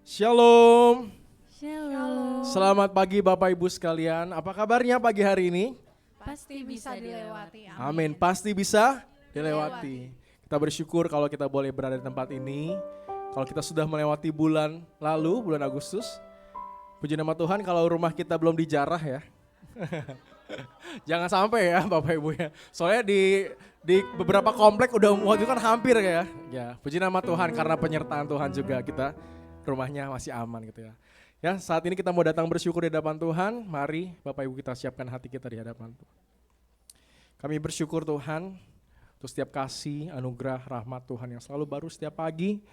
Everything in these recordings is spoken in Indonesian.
Shalom. Shalom. Selamat pagi Bapak Ibu sekalian. Apa kabarnya pagi hari ini? Pasti bisa dilewati. Amin. Pasti bisa dilewati. Kita bersyukur kalau kita boleh berada di tempat ini. Kalau kita sudah melewati bulan lalu, bulan Agustus. Puji nama Tuhan kalau rumah kita belum dijarah ya. Jangan sampai ya Bapak Ibu ya. Soalnya di beberapa komplek udah waktu itu kan hampir ya. Ya, puji nama Tuhan karena penyertaan Tuhan juga kita rumahnya masih aman gitu ya. Ya, saat ini kita mau datang bersyukur di hadapan Tuhan. Mari Bapak Ibu kita siapkan hati kita di hadapan Tuhan. Kami bersyukur Tuhan untuk setiap kasih, anugerah, rahmat Tuhan yang selalu baru setiap pagi.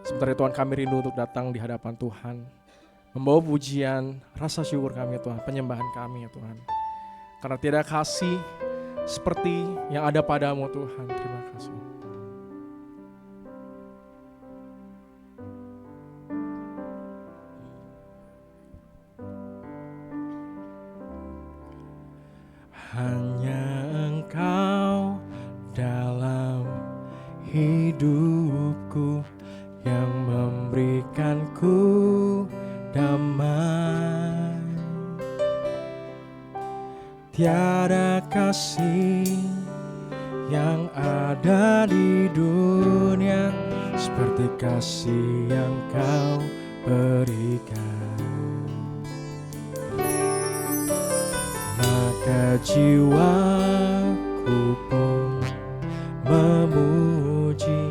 Sementara Tuhan kami rindu untuk datang di hadapan Tuhan. Membawa pujian, rasa syukur kami ya Tuhan, penyembahan kami ya Tuhan. Karena tiada kasih seperti yang ada padamu Tuhan. Terima kasih. Hanya Engkau dalam hidupku yang memberikanku damai. Tiada kasih yang ada di dunia seperti kasih yang Kau berikan. Maka jiwaku pun memuji,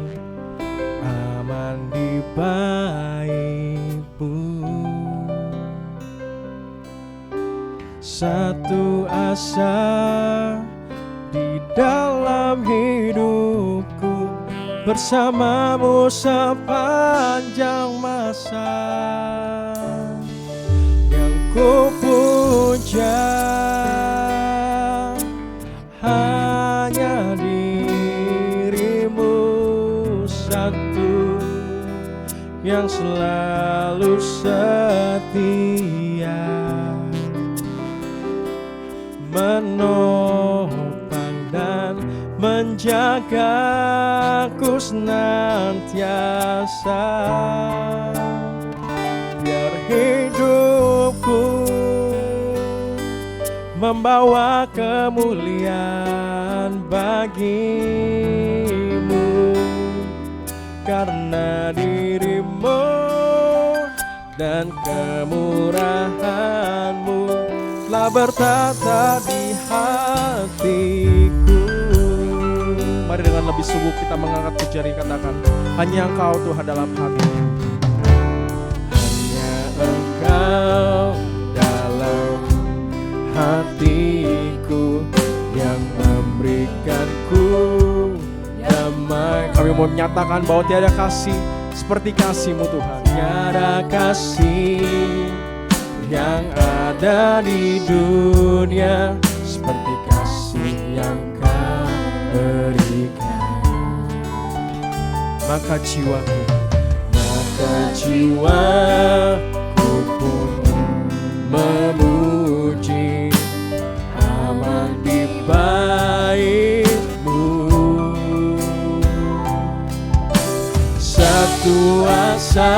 aman di baik-Mu. Satu asa di dalam hidupku, bersama-Mu sepanjang masa. Yang ku puja hanya diri-Mu satu, yang selalu setia, menopang dan menjagaku senantiasa. Biar hidupku membawa kemuliaan bagi-Mu, karena diri-Mu dan kemurahan-Mu telah bertata di hatiku. Mari dengan lebih sungguh kita mengangkat jari, katakan, hanya Engkau Tuhan dalam hatiku. Hanya Engkau dalam hatiku yang memberikanku damai. Kami mau menyatakan bahwa tiada kasih seperti kasih-Mu Tuhan. Tiada kasih yang ada di dunia seperti kasih yang Kau berikan. Maka jiwaku pun memuji, aman di baik-Mu. Satu asa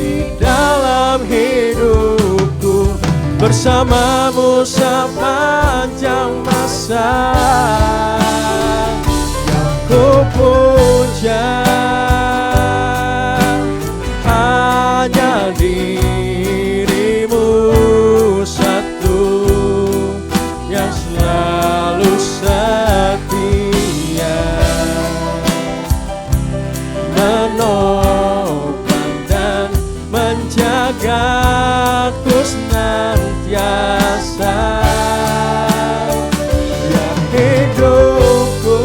di dalam hidupku, bersama-Mu sepanjang masa. Yang ku puja hanya diri-Mu satu, yang selalu setia, menopang dan menjagaku senantiasa. Biar hidupku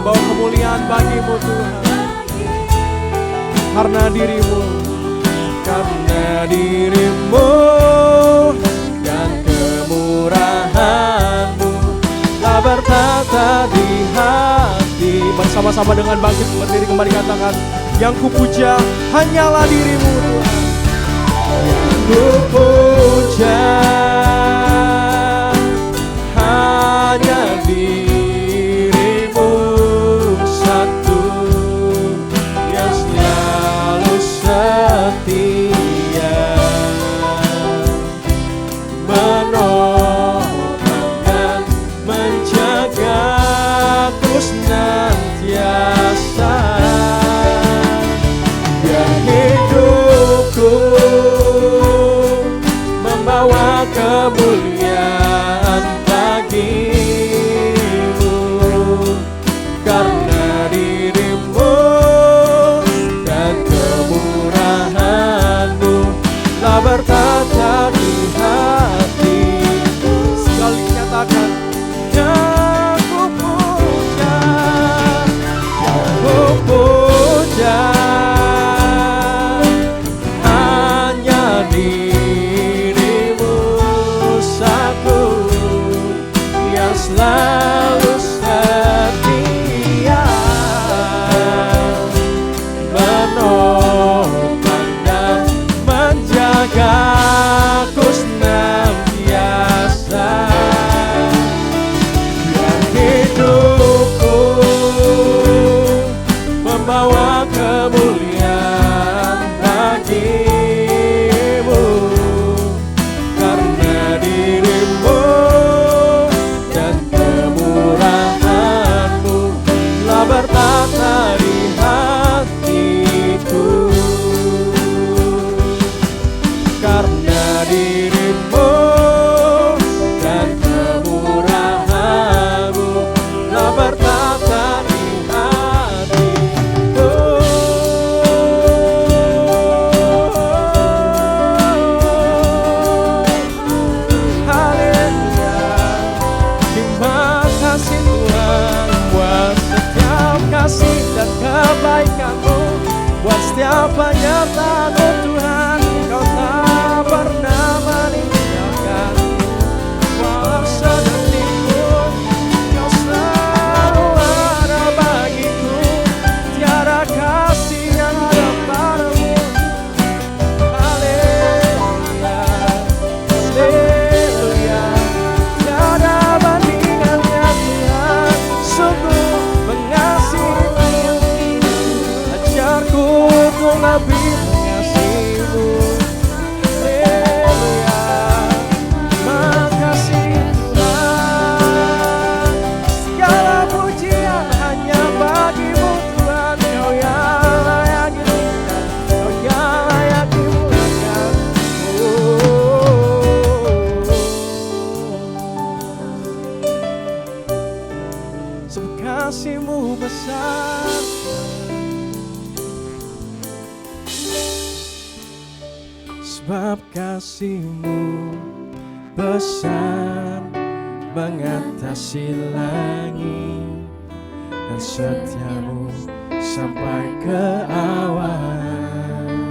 bawa kemuliaan bagi-Mu Tuhan, karena diri-Mu dan kemurahan-Mu telah bertata di hati. Bersama-sama dengan bangkit berdiri kembali katakan, yang kupuja hanyalah diri-Mu Tuhan. Yang kupuja hanya diri-Mu satu, kemuliaan bagimu, karena dirimu dan kemurahanmu telah bertata di hatiku, karena dirimu dan kemurahanmu telah bertata di hatiku. Haleluya, terima kasih Tuhan buat setiap kasih dan kebaikan-Mu, buat setiap penyertaan-Mu Tuhan. Kau tak pernah meninggalkan, walau sedetik pun Kau selalu ada bagiku. Tiada kasih yang ada padamu. Haleluya, haleluya, tiada bandingannya Tuhan. Sungguh mengasihimu, ajarku untuk lebih mengasihimu. Haleluya, makasih Tuhan. Segala pujian hanya bagimu Tuhan. Kau yang layak dipujian, Kau yang layak dimuliakan. Sebab kasih-Mu besar, sebab kasih-Mu besar mengatasi langit, dan setia-Mu sampai ke awan.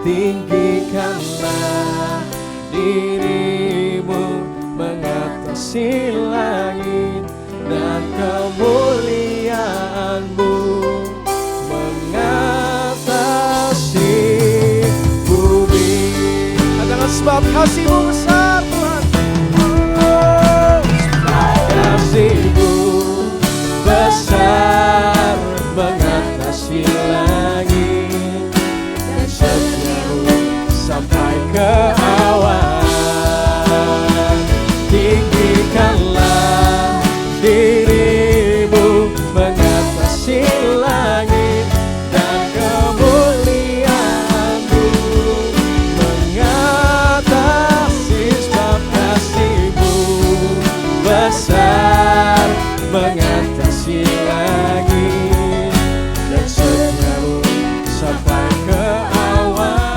Tinggikanlah dirimu mengatasi langit, dan kemuliaan-Mu mengatasi bumi. Katakan sebab kasih-Mu besar Tuhan. Sebab kasih-Mu besar mengatasi langit, dan setia-Mu sampai ke awan. Tinggikanlah dirimu mengatasi langit, dan kemuliaan-Mu mengatasi. Sebab kasih-Mu besar mengatasi langit, dan setia-Mu sampai ke awan.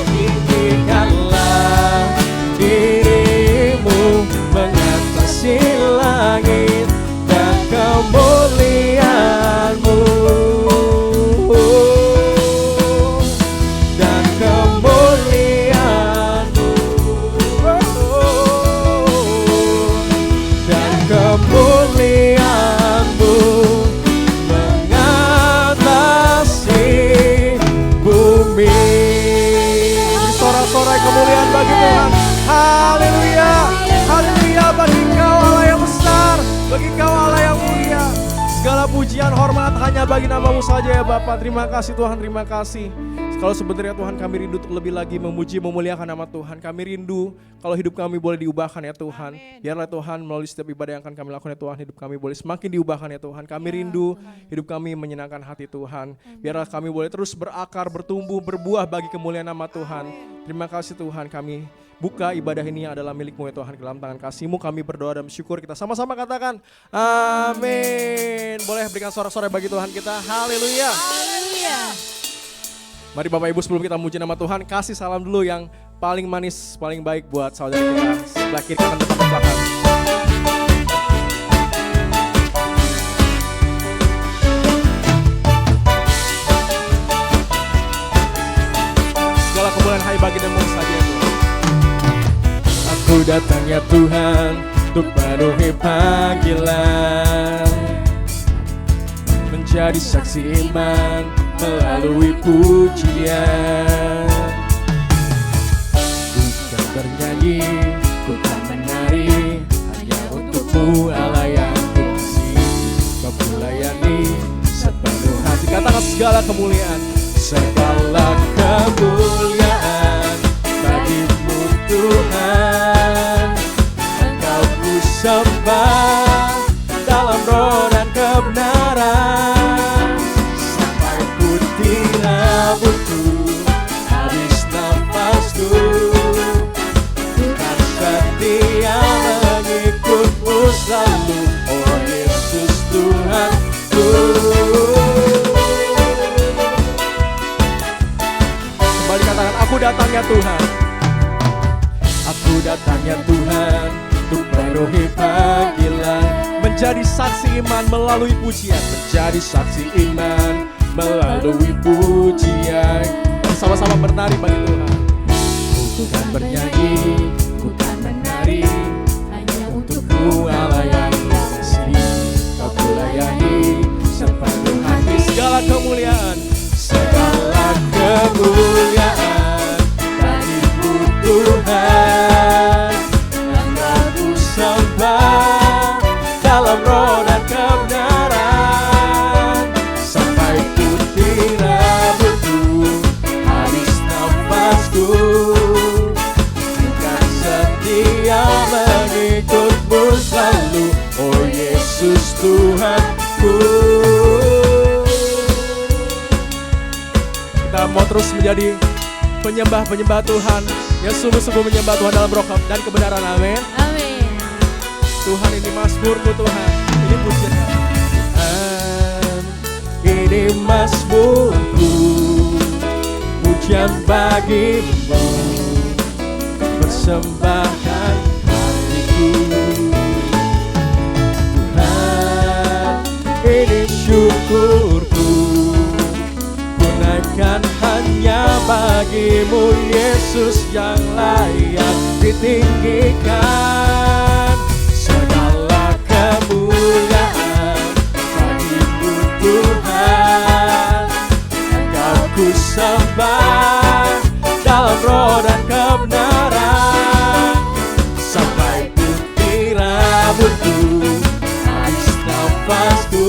Tinggikanlah dirimu mengatasi langit, dan kemuliaan-Mu, dan kemuliaan-Mu, dan kemuliaan-Mu mengatasi bumi. Sorak-sorai kemuliaan bagi Tuhan. Haleluya, haleluya, bagi Kau Allah yang besar, bagi Kau Allah yang mulia. Segala pujian hormat hanya bagi nama-Mu saja ya Bapa. Terima kasih Tuhan, terima kasih. Kalau sebenarnya Tuhan kami rindu untuk lebih lagi memuji memuliakan nama Tuhan. Kami rindu kalau hidup kami boleh diubahkan ya Tuhan. Biarlah Tuhan melalui setiap ibadah yang akan kami lakukan ya Tuhan, hidup kami boleh semakin diubahkan ya Tuhan. Kami rindu hidup kami menyenangkan hati Tuhan. Biarlah kami boleh terus berakar, bertumbuh, berbuah bagi kemuliaan nama Tuhan. Terima kasih Tuhan, kami buka ibadah ini yang adalah milik-Mu ya Tuhan. Dalam tangan kasih-Mu kami berdoa dan bersyukur. Kita sama-sama katakan amin. Boleh berikan sorak-sorai bagi Tuhan kita. Haleluya. Haleluya. Mari Bapak Ibu sebelum kita memuji nama Tuhan, kasih salam dulu yang paling manis, paling baik buat saudara kita. Sebelah kiri kanan depan belakang. Segala kemuliaan hanya bagi nama saja Tuhan. Aku datang ya Tuhan untuk penuhi panggilan, menjadi saksi iman melalui pujian. Bukan bernyanyi, bukan menari, hanya untukmu Allah yang ku kasih. Kau melayani segala kemuliaan. Segala kemuliaan bagimu Tuhan. Engkau ku sembah dalam roh dan kebenaran. Sampai putih rambutku, habis nafasku, kan setia mengikutmu selalu, oh Yesus Tuhanku. Kembali katakan, aku datangnya Tuhan. Aku datangnya Tuhan untuk memenuhi panggilan, menjadi saksi iman melalui pujian, menjadi saksi iman melalui pujian. Sama-sama bernari bagi Tuhan. Ku kan bernyanyi, ku kan menari, hanya untukmu Allah yang kasih. Kau ku layani sepenuh hati. Segala kemuliaan, segala kemuliaan bagimu Tuhan. Engkau ku sembah dalam roh dan kebenaran. Sampai putih rambutku, habis nafasku, bukan setia mengikutmu selalu, oh Yesus Tuhanku. Kita mau terus menjadi penyembah-penyembah Tuhan yang sungguh-sungguh menyembah Tuhan dalam roh dan kebenaran. Amin. Amin. Tuhan, ini mazmurku Tuhan, ini pujian. Ini mazmurku, pujian bagimu, persembahkan hatiku. Tuhan, ini syukurku, ku naikkan hanya bagimu, Yesus yang layak ditinggikan. Segala kemuliaan bagimu Tuhan. Engkau ku sembah dalam roh dan kebenaran. Sampai putih rambutku, habis nafasku,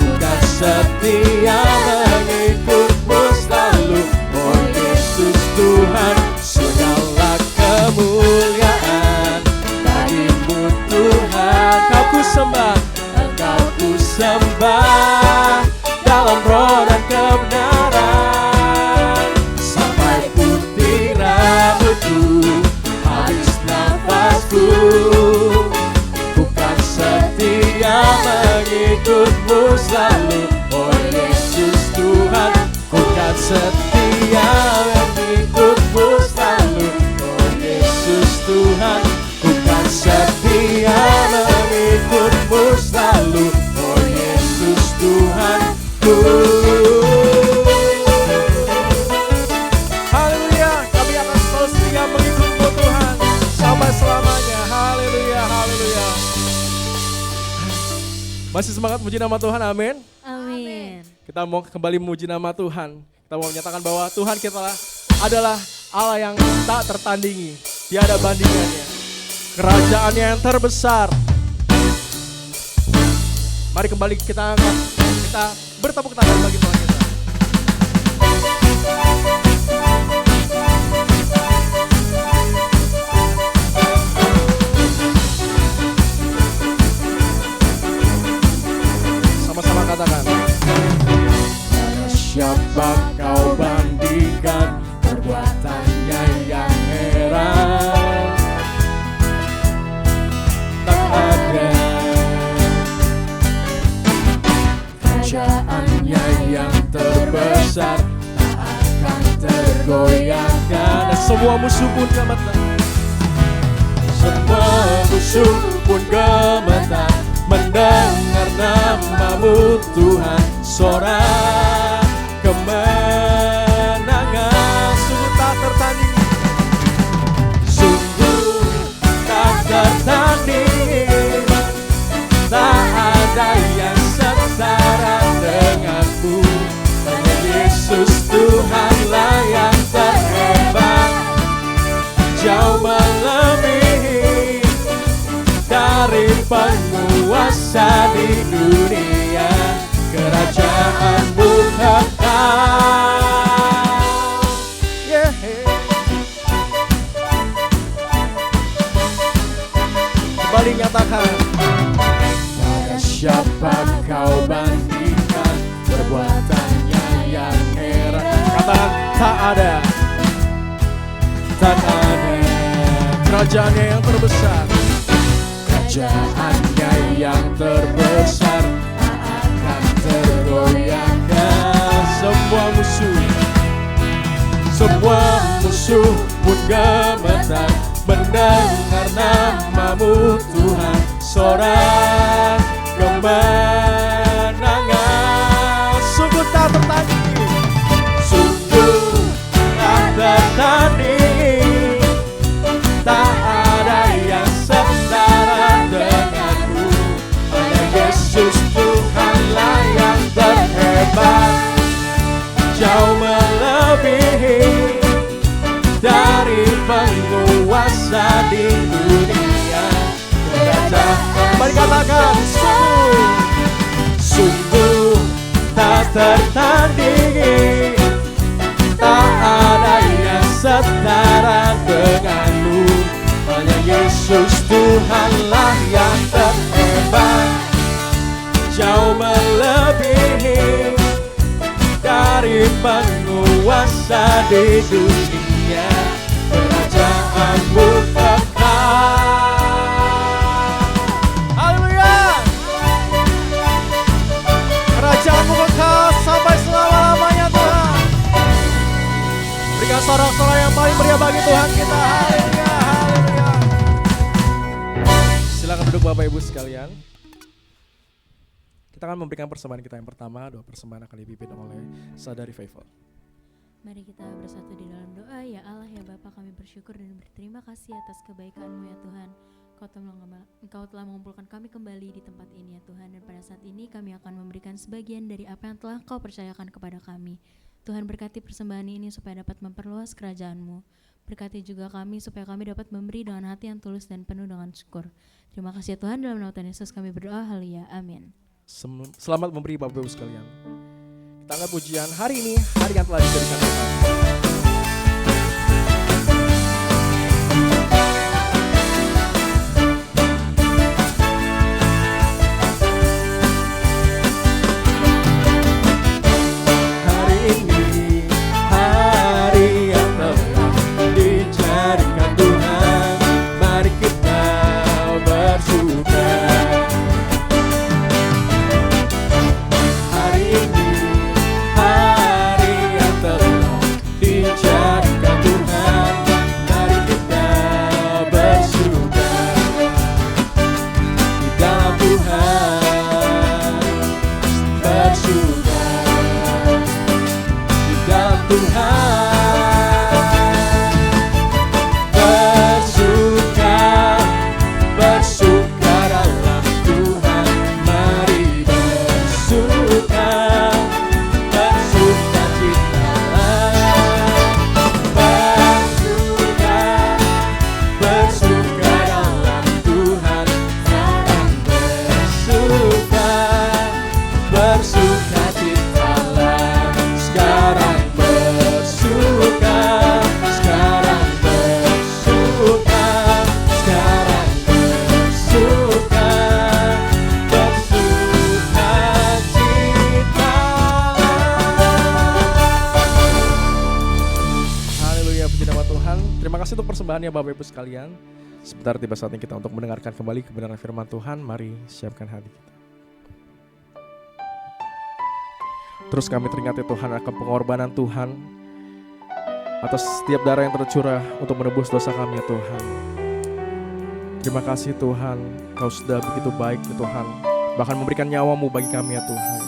bukan setia mengikutmu selalu, oh Yesus Tuhan. Segala kemuliaan bagimu Tuhan. Engkau ku sembah, Engkau ku sembah dalam roh dan kebenaran. Sampai putih rambutku, habis nafasku, bukan setia mengikutmu selalu, oh Yesus Tuhan. Bukan setia mengikutmu selalu, oh Yesus Tuhan. Bukan setia mengikutmu selalu, oh Yesus Tuhanku. Haleluya, kami akan selalu setia mengikutmu Tuhan sampai selamanya. Haleluya, haleluya. Masih semangat muji nama Tuhan, amin. Amin. Kita mau kembali memuji nama Tuhan. Kita mau menyatakan bahwa Tuhan kita adalah Allah yang tak tertandingi, tiada bandingannya. Kerajaannya yang terbesar. Mari kembali kita angkat, kita bertepuk tangan bagi Tuhan kita. Sama-sama katakan. Siapa kau bandingkan perbuatannya yang heran? Tak ada. Kerajaannya yang terbesar tak akan tergoyahkan. Dan semua musuh pun gemetar. Semua musuh pun gemetar mendengar namamu Tuhan. Sorak kemenangan sungguh tak tertanding, sungguh tak tertanding. Tak ada yang setara denganmu, hanya Yesus Tuhanlah yang terhebat, jauh melebihi dari penguasa di dunia. Kerajaan tak ada kerajaannya yang terbesar, kerajaannya yang terbesar tak akan tergoyahkan. Semua musuh pun gemetar mendengar namamu Tuhan. Sorak kemenangan sungguh tak tertandingi, sungguh tak tertandingi. Tak ada yang setara denganmu, hanya Yesus Tuhanlah yang terhebat, jauh melebihi dari penguasa di dunia. Mari katakan, sungguh tak tertandingi, tak ada yang setara denganmu, hanya Yesus Tuhanlah yang terhebat, jauh melebihi dari penguasa di dunia. Kerajaanmu kekal. Haleluya. Kerajaanmu kekal sampai selama-lamanya Tuhan. Berikan sorak-sorak yang paling meriah bagi Tuhan kita. Haleluya, haleluya. Silakan duduk Bapak Ibu sekalian. Kita akan memberikan persembahan kita yang pertama. Doa persembahan akan dipimpin oleh Sadari Faithful. Mari kita bersatu di dalam doa. Ya Allah, ya Bapa, kami bersyukur dan berterima kasih atas kebaikan-Mu ya Tuhan. Engkau telah mengumpulkan kami kembali di tempat ini ya Tuhan. Dan pada saat ini kami akan memberikan sebagian dari apa yang telah Kau percayakan kepada kami. Tuhan, berkati persembahan ini supaya dapat memperluas kerajaan-Mu. Berkati juga kami supaya kami dapat memberi dengan hati yang tulus dan penuh dengan syukur. Terima kasih ya Tuhan, dalam nama Tuhan Yesus kami berdoa, haleluya, amin. Selamat memberi Bapak Ibu sekalian. Kita angkat pujian hari ini, hari yang telah diberikan Tuhan. Persembahannya Bapak Ibu sekalian. Sebentar tiba saatnya kita untuk mendengarkan kembali kebenaran firman Tuhan. Mari siapkan hati kita. Terus kami teringat ya Tuhan akan pengorbanan Tuhan atas setiap darah yang tercurah untuk menebus dosa kami ya Tuhan. Terima kasih Tuhan, Kau sudah begitu baik ya Tuhan, bahkan memberikan nyawa-Mu bagi kami ya Tuhan.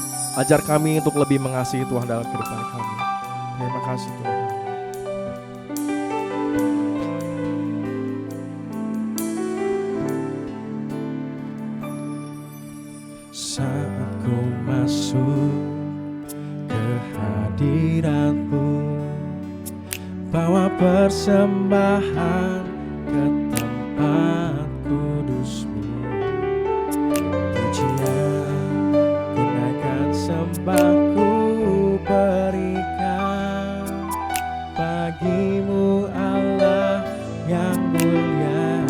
Ajar kami untuk lebih mengasihi Tuhan dalam kehidupan kami. Terima kasih Tuhan. Saat ku masuk ke hadirat-Mu, bawa persembahan ke tempat kudus-Mu. Pujian, kenaikan sembah ku berikan bagi-Mu Allah yang mulia.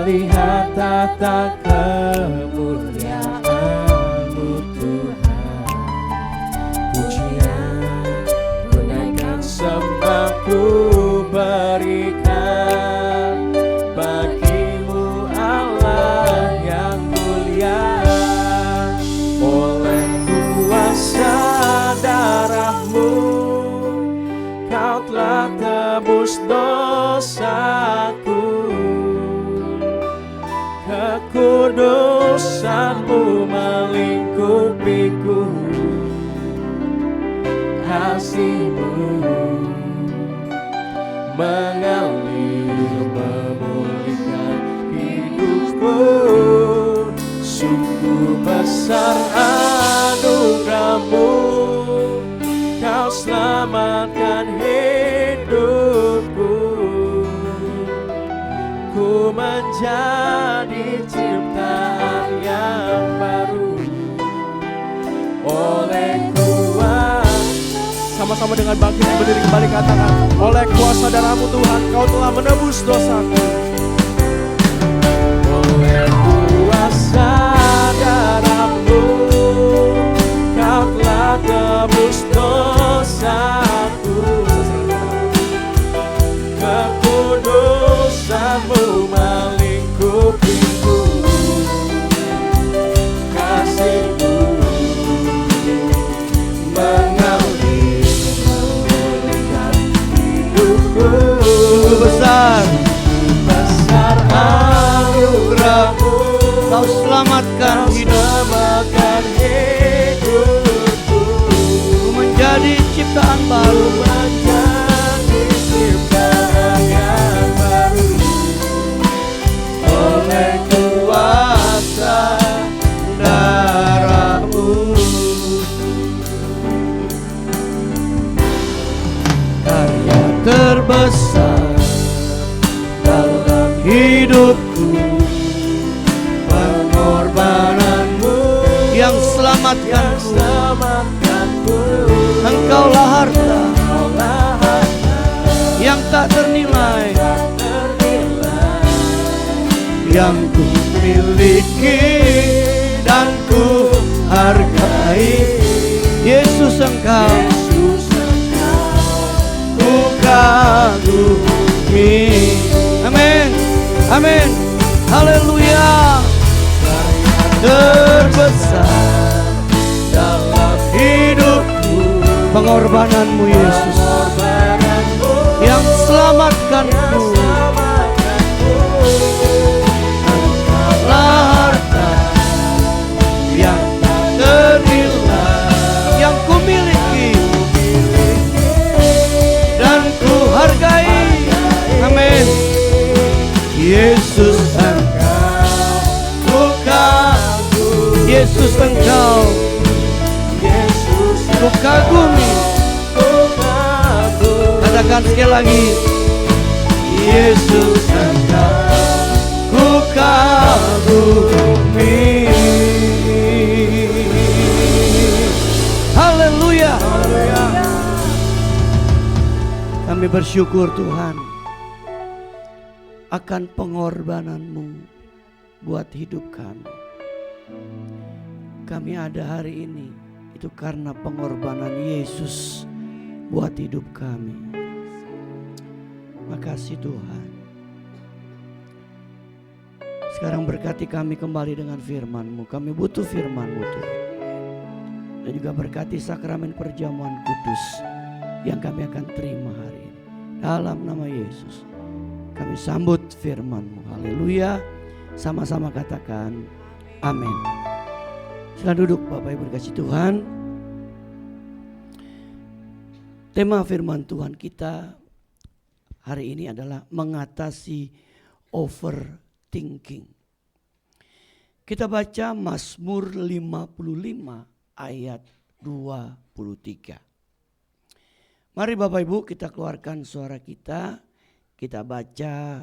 melihat tata kemuliaan-Mu Tuhan. Pujian ku naikkan, sembah ku berikan bagi-Mu Allah yang mulia. Oleh kuasa darah-Mu Kau telah tebus dosaku. Kekudusan-Mu melingkupiku. Kasih-Mu mengalir memulihkan hidupku. Sungguh besar anugerah-Mu, Kau selamatkan hidupku. Ku menjadi ciptaan yang baru oleh kuasa. Sama-sama dengan bangkit berdiri kembali, katakan, oleh kuasa darah-Mu Tuhan Kau telah menebus dosaku. Oleh kuasa darah-Mu Kau telah tebus dosaku. Kekudusan-Mu melingkupiku. Kasih-Mu mengalir memulihkan hidupku. Sungguh besar anugerah-Mu, Kau selamatkan hidupku. Ku menjadi ciptaan baru. Menjadi ciptaan yang baru oleh kuasa darah-Mu. Karya terbesar dalam hidupku, Pengorbanan-Mu yang selamatkanku. Engkaulah harta yang tak ternilai, yang ku miliki dan ku hargai. Yesus Engkau ku kagumi. Amin, amin, haleluya. Terbesar dalam hidupku, pengorbanan-Mu Yesus yang selamatkanku. Engkaulah harta yang tak ternilai, yang ku miliki dan ku hargai. Amin. Yesus Engkau ku kagumi. Yesus Engkau ku kagumi. Katakan sekali lagi, Yesus Engkau ku kagumi. Haleluya. Kami bersyukur Tuhan akan pengorbanan-Mu buat hidup kami. Kami ada hari ini itu karena pengorbanan Yesus buat hidup kami. Makasih Tuhan. Sekarang berkati kami kembali dengan firman-Mu. Kami butuh firman-Mu Tuhan. Dan juga berkati sakramen perjamuan kudus yang kami akan terima hari ini. Dalam nama Yesus kami sambut firman-Mu. Haleluya. Sama-sama katakan amin. Silakan duduk Bapak Ibu dikasih Tuhan. Tema firman Tuhan kita hari ini adalah mengatasi overthinking. Kita baca Mazmur 55 ayat 23. Mari Bapak Ibu kita keluarkan suara kita. Kita baca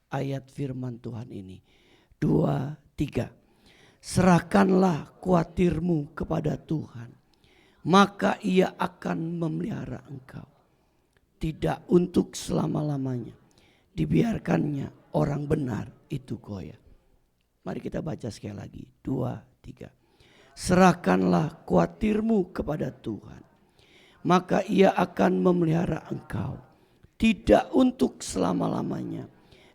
ayat firman Tuhan ini. 2, 3. Serahkanlah khawatirmu kepada Tuhan, maka Ia akan memelihara engkau. Tidak untuk selama-lamanya, dibiarkannya orang benar itu goyah. Mari kita baca sekali lagi. 2, 3. Serahkanlah khawatirmu kepada Tuhan, maka Ia akan memelihara engkau. Tidak untuk selama-lamanya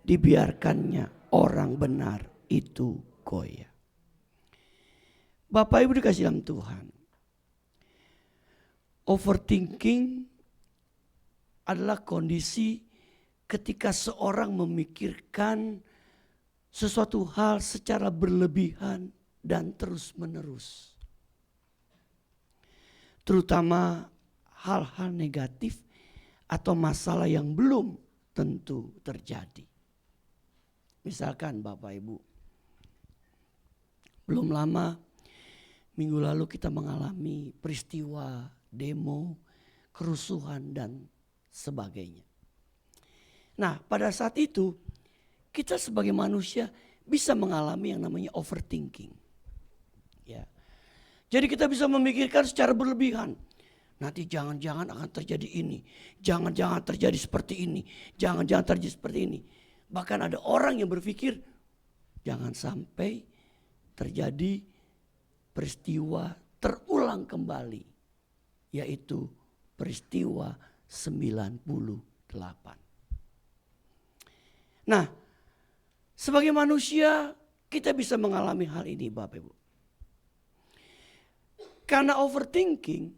dibiarkannya orang benar itu goyah. Bapak Ibu dikasih dalam Tuhan, overthinking adalah kondisi ketika seorang memikirkan sesuatu hal secara berlebihan dan terus menerus. Terutama hal-hal negatif atau masalah yang belum tentu terjadi. Misalkan Bapak Ibu, belum lama minggu lalu kita mengalami peristiwa demo, kerusuhan dan sebagainya. Nah, pada saat itu kita sebagai manusia bisa mengalami yang namanya overthinking. Ya. Jadi kita bisa memikirkan secara berlebihan. Nanti jangan-jangan akan terjadi ini. Jangan-jangan terjadi seperti ini. Jangan-jangan terjadi seperti ini. Bahkan ada orang yang berpikir jangan sampai terjadi peristiwa terulang kembali. Yaitu peristiwa 98. Nah, sebagai manusia kita bisa mengalami hal ini Bapak Ibu. Karena overthinking,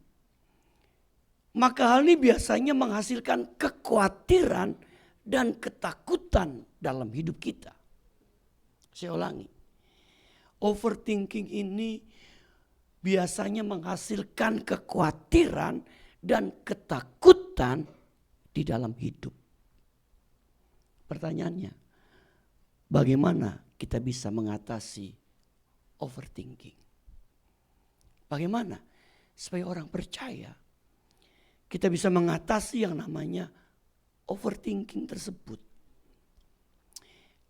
maka hal ini biasanya menghasilkan kekhawatiran dan ketakutan dalam hidup kita. Saya ulangi, overthinking ini biasanya menghasilkan kekhawatiran dan ketakutan di dalam hidup. Pertanyaannya, bagaimana kita bisa mengatasi overthinking? Bagaimana supaya orang percaya kita bisa mengatasi yang namanya overthinking tersebut?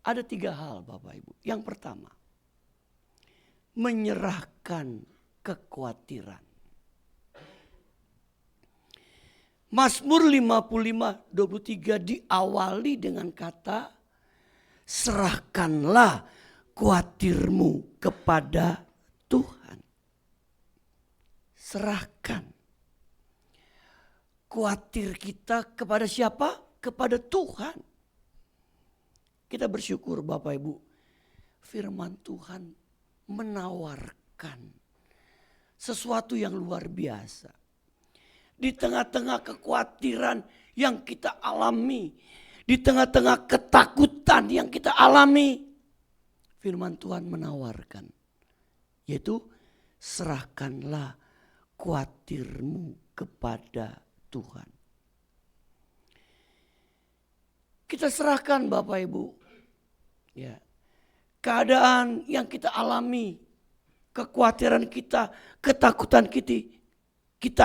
Ada 3 hal Bapak Ibu. Yang pertama, menyerahkan kekhawatiran. Mazmur 55:23 diawali dengan kata, serahkanlah khawatirmu kepada Tuhan. Serahkan. Khawatir kita kepada siapa? Kepada Tuhan. Kita bersyukur Bapak Ibu, firman Tuhan menawarkan sesuatu yang luar biasa. Di tengah-tengah kekhawatiran yang kita alami, di tengah-tengah ketakutan yang kita alami, firman Tuhan menawarkan, yaitu serahkanlah khawatirmu kepada Tuhan. Kita serahkan Bapak Ibu, ya, keadaan yang kita alami, kekhawatiran kita, ketakutan kita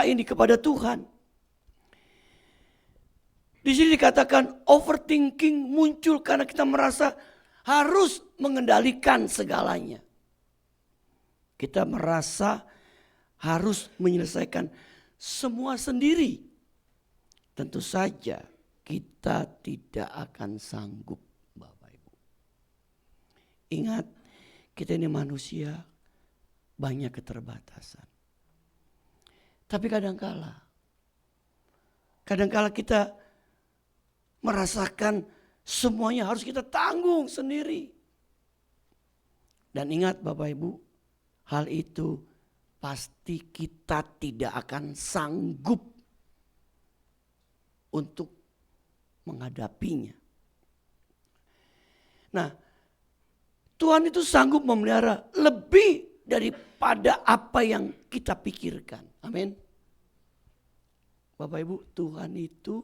ini kepada Tuhan. Di sini dikatakan overthinking muncul karena kita merasa harus mengendalikan segalanya. Kita merasa harus menyelesaikan semua sendiri. Tentu saja kita tidak akan sanggup Bapak Ibu. Ingat, kita ini manusia banyak keterbatasan. Tapi kadangkala kita merasakan semuanya harus kita tanggung sendiri. Dan ingat Bapak Ibu, hal itu pasti kita tidak akan sanggup untuk menghadapinya. Nah, Tuhan itu sanggup memelihara lebih daripada apa yang kita pikirkan. Amin. Bapak Ibu, Tuhan itu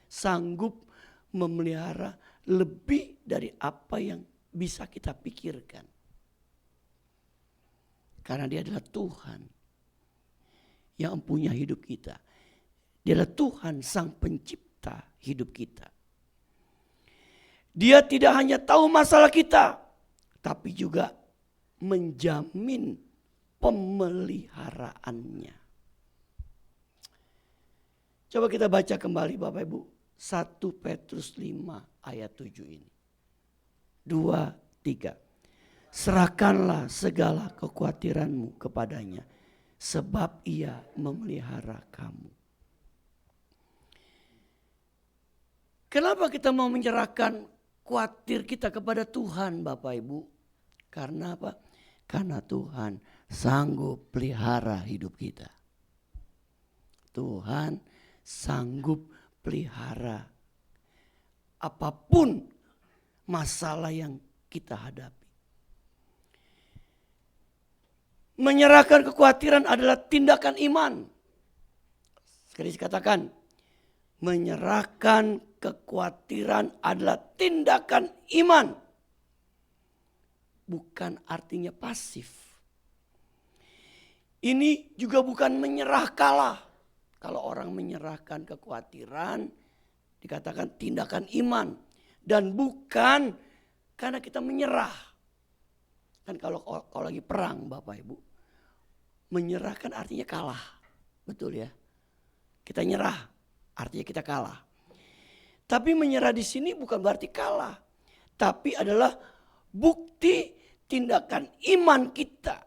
sanggup memelihara lebih dari apa yang bisa kita pikirkan. Karena Dia adalah Tuhan yang mempunyai hidup kita. Dia adalah Tuhan sang pencipta hidup kita. Dia tidak hanya tahu masalah kita, tapi juga menjamin pemeliharaannya. Coba kita baca kembali Bapak Ibu 1 Petrus 5 ayat 7 ini. 2, 3. Serahkanlah segala kekhawatiranmu kepadanya, sebab ia memelihara kamu. Kenapa kita mau menyerahkan khawatir kita kepada Tuhan, Bapak Ibu? Karena apa? Karena Tuhan sanggup pelihara hidup kita. Tuhan sanggup pelihara apapun masalah yang kita hadapi. Menyerahkan kekhawatiran adalah tindakan iman. Sekali katakan, menyerahkan kekhawatiran adalah tindakan iman. Bukan artinya pasif. Ini juga bukan menyerah kalah. Kalau orang menyerahkan kekhawatiran, dikatakan tindakan iman. Dan bukan karena kita menyerah. Kan kalau lagi perang Bapak Ibu, menyerahkan artinya kalah. Betul ya? Kita nyerah, artinya kita kalah. Tapi menyerah di sini bukan berarti kalah. Tapi adalah bukti tindakan iman kita.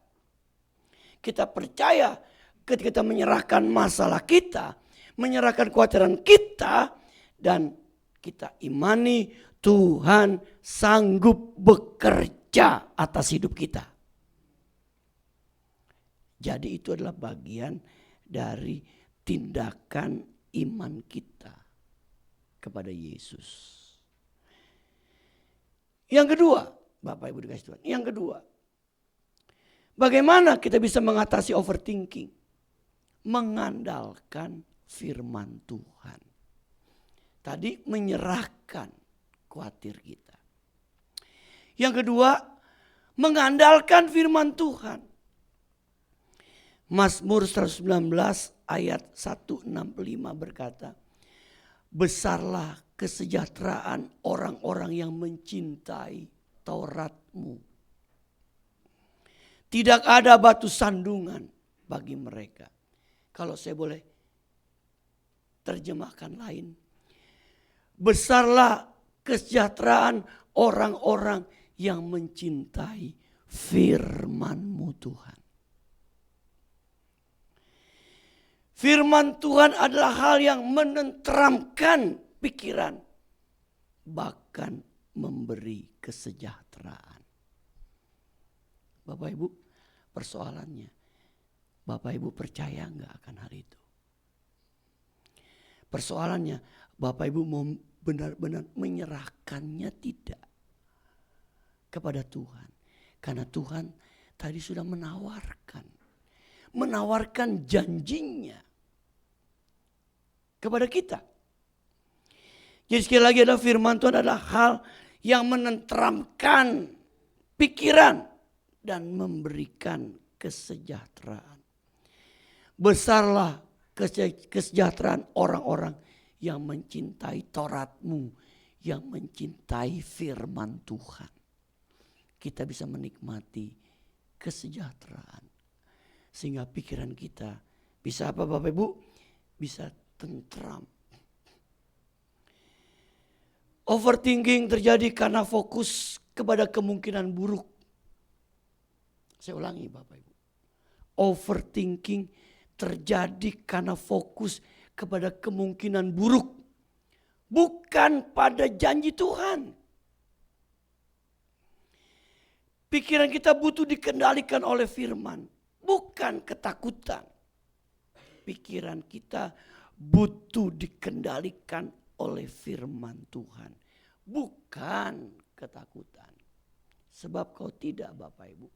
Kita percaya ketika kita menyerahkan masalah kita, menyerahkan kekhawatiran kita, dan kita imani Tuhan sanggup bekerja atas hidup kita. Jadi itu adalah bagian dari tindakan iman kita kepada Yesus. Yang kedua, Bapak Ibu dikasih Tuhan. Yang kedua, bagaimana kita bisa mengatasi overthinking? Mengandalkan firman Tuhan. Tadi menyerahkan khawatir kita. Yang kedua, mengandalkan firman Tuhan. Mazmur 119 ayat 165 berkata, besarlah kesejahteraan orang-orang yang mencintai Taurat-Mu. Tidak ada batu sandungan bagi mereka. Kalau saya boleh terjemahkan lain. Besarlah kesejahteraan orang-orang yang mencintai firman-Mu Tuhan. Firman Tuhan adalah hal yang menenteramkan pikiran. Bahkan memberi kesejahteraan. Bapak Ibu, persoalannya. Bapak Ibu percaya enggak akan hal itu? Persoalannya, Bapak Ibu mau benar-benar menyerahkannya tidak kepada Tuhan. Karena Tuhan tadi sudah menawarkan janjinya kepada kita. Jadi sekali lagi adalah firman Tuhan adalah hal yang menenteramkan pikiran dan memberikan kesejahteraan. Besarlah kesejahteraan orang-orang yang mencintai Taurat-Mu, yang mencintai firman Tuhan. Kita bisa menikmati kesejahteraan. Sehingga pikiran kita bisa apa Bapak Ibu? Bisa tentram. Overthinking terjadi karena fokus kepada kemungkinan buruk. Saya ulangi Bapak Ibu. Overthinking terjadi karena fokus kepada kemungkinan buruk. Bukan pada janji Tuhan. Pikiran kita butuh dikendalikan oleh firman. Bukan ketakutan. Pikiran kita butuh dikendalikan oleh firman Tuhan. Bukan ketakutan. Sebab kalau tidak Bapak Ibu.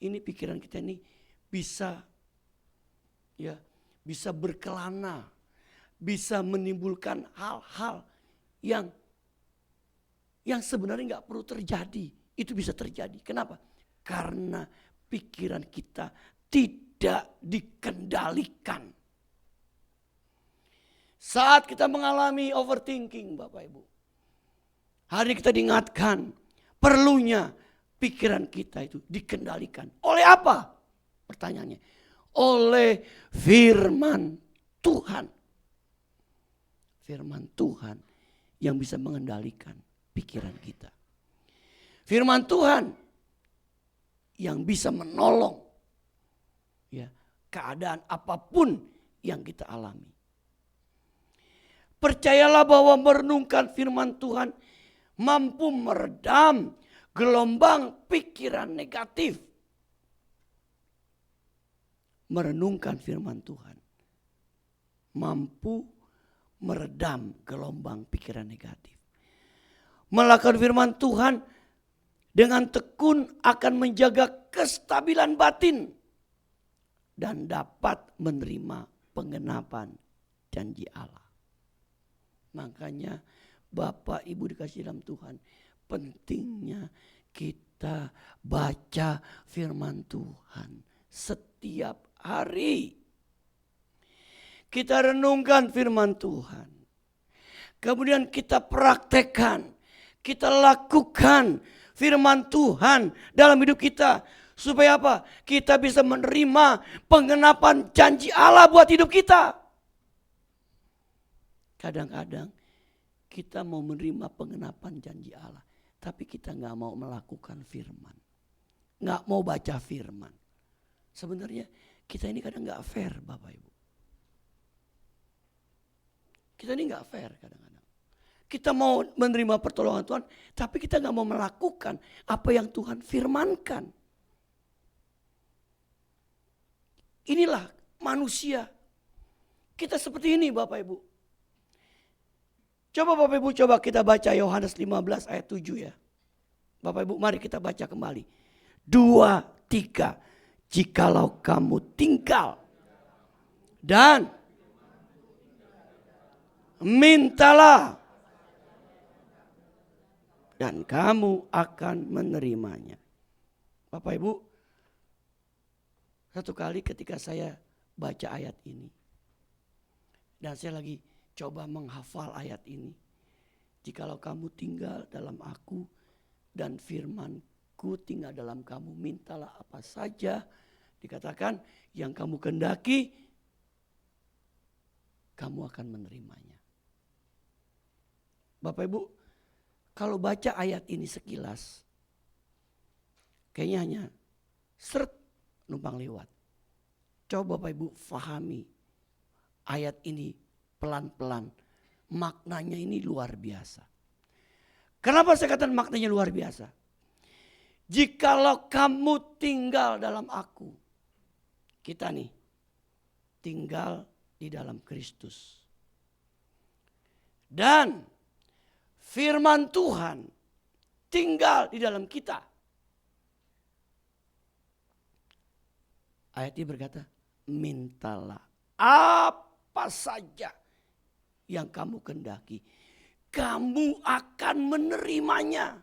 Ini pikiran kita ini bisa berkelana. Bisa menimbulkan hal-hal yang sebenarnya nggak perlu terjadi. Itu bisa terjadi. Kenapa? Karena pikiran kita tidak dikendalikan. Saat kita mengalami overthinking Bapak Ibu. Hari ini kita diingatkan perlunya pikiran kita itu dikendalikan. Oleh apa? Pertanyaannya. Oleh firman Tuhan. Firman Tuhan yang bisa mengendalikan pikiran kita. Firman Tuhan yang bisa menolong ya, keadaan apapun yang kita alami. Percayalah bahwa merenungkan firman Tuhan mampu meredam gelombang pikiran negatif. Merenungkan firman Tuhan mampu meredam gelombang pikiran negatif. Melakukan firman Tuhan dengan tekun akan menjaga kestabilan batin dan dapat menerima penggenapan janji Allah. Makanya Bapak Ibu dikasih dalam Tuhan, pentingnya kita baca firman Tuhan setiap hari. Kita renungkan firman Tuhan. Kemudian kita praktekkan, kita lakukan firman Tuhan dalam hidup kita. Supaya apa? Kita bisa menerima penggenapan janji Allah buat hidup kita. Kadang-kadang kita mau menerima penggenapan janji Allah. Tapi kita gak mau melakukan firman. Gak mau baca firman. Sebenarnya kita ini kadang gak fair Bapak Ibu. Kita ini gak fair kadang-kadang. Kita mau menerima pertolongan Tuhan, tapi kita gak mau melakukan apa yang Tuhan firmankan. Inilah manusia. Kita seperti ini Bapak Ibu. Coba Bapak Ibu, coba kita baca Yohanes 15 ayat 7 ya. Bapak Ibu mari kita baca kembali. 2, 3. Jikalau kamu tinggal dan mintalah dan kamu akan menerimanya. Bapak Ibu, satu kali ketika saya baca ayat ini dan saya lagi coba menghafal ayat ini. Jikalau kamu tinggal dalam aku dan firmanku tinggal dalam kamu, mintalah apa saja. Dikatakan yang kamu kehendaki, kamu akan menerimanya. Bapak Ibu, kalau baca ayat ini sekilas, kayaknya hanya seret numpang lewat. Coba Bapak Ibu fahami ayat ini pelan-pelan. Maknanya ini luar biasa. Kenapa saya katakan maknanya luar biasa? Jikalau kamu tinggal dalam aku. Kita nih tinggal di dalam Kristus. Dan firman Tuhan tinggal di dalam kita. Ayat ini berkata, mintalah apa saja yang kamu kehendaki, kamu akan menerimanya.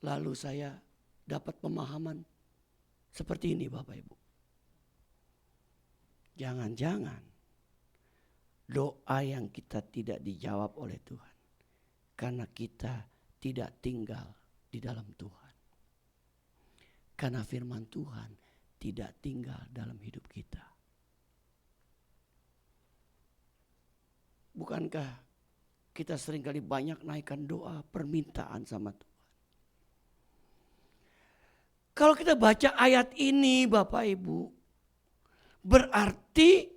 Lalu saya dapat pemahaman seperti ini Bapak Ibu. Jangan-jangan doa yang kita tidak dijawab oleh Tuhan karena kita tidak tinggal di dalam Tuhan. Karena firman Tuhan tidak tinggal dalam hidup kita. Bukankah kita seringkali banyak naikkan doa permintaan sama Tuhan? Kalau kita baca ayat ini Bapak Ibu, berarti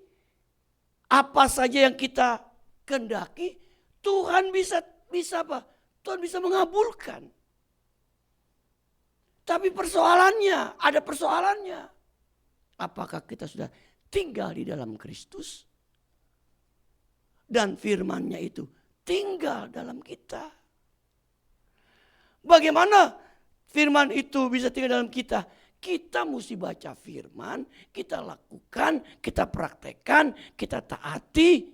apa saja yang kita kehendaki Tuhan bisa apa? Tuhan bisa mengabulkan. Tapi persoalannya, ada persoalannya. Apakah kita sudah tinggal di dalam Kristus? Dan firman-Nya itu tinggal dalam kita. Bagaimana firman itu bisa tinggal dalam kita? Kita mesti baca firman, kita lakukan, kita praktekkan, kita taati.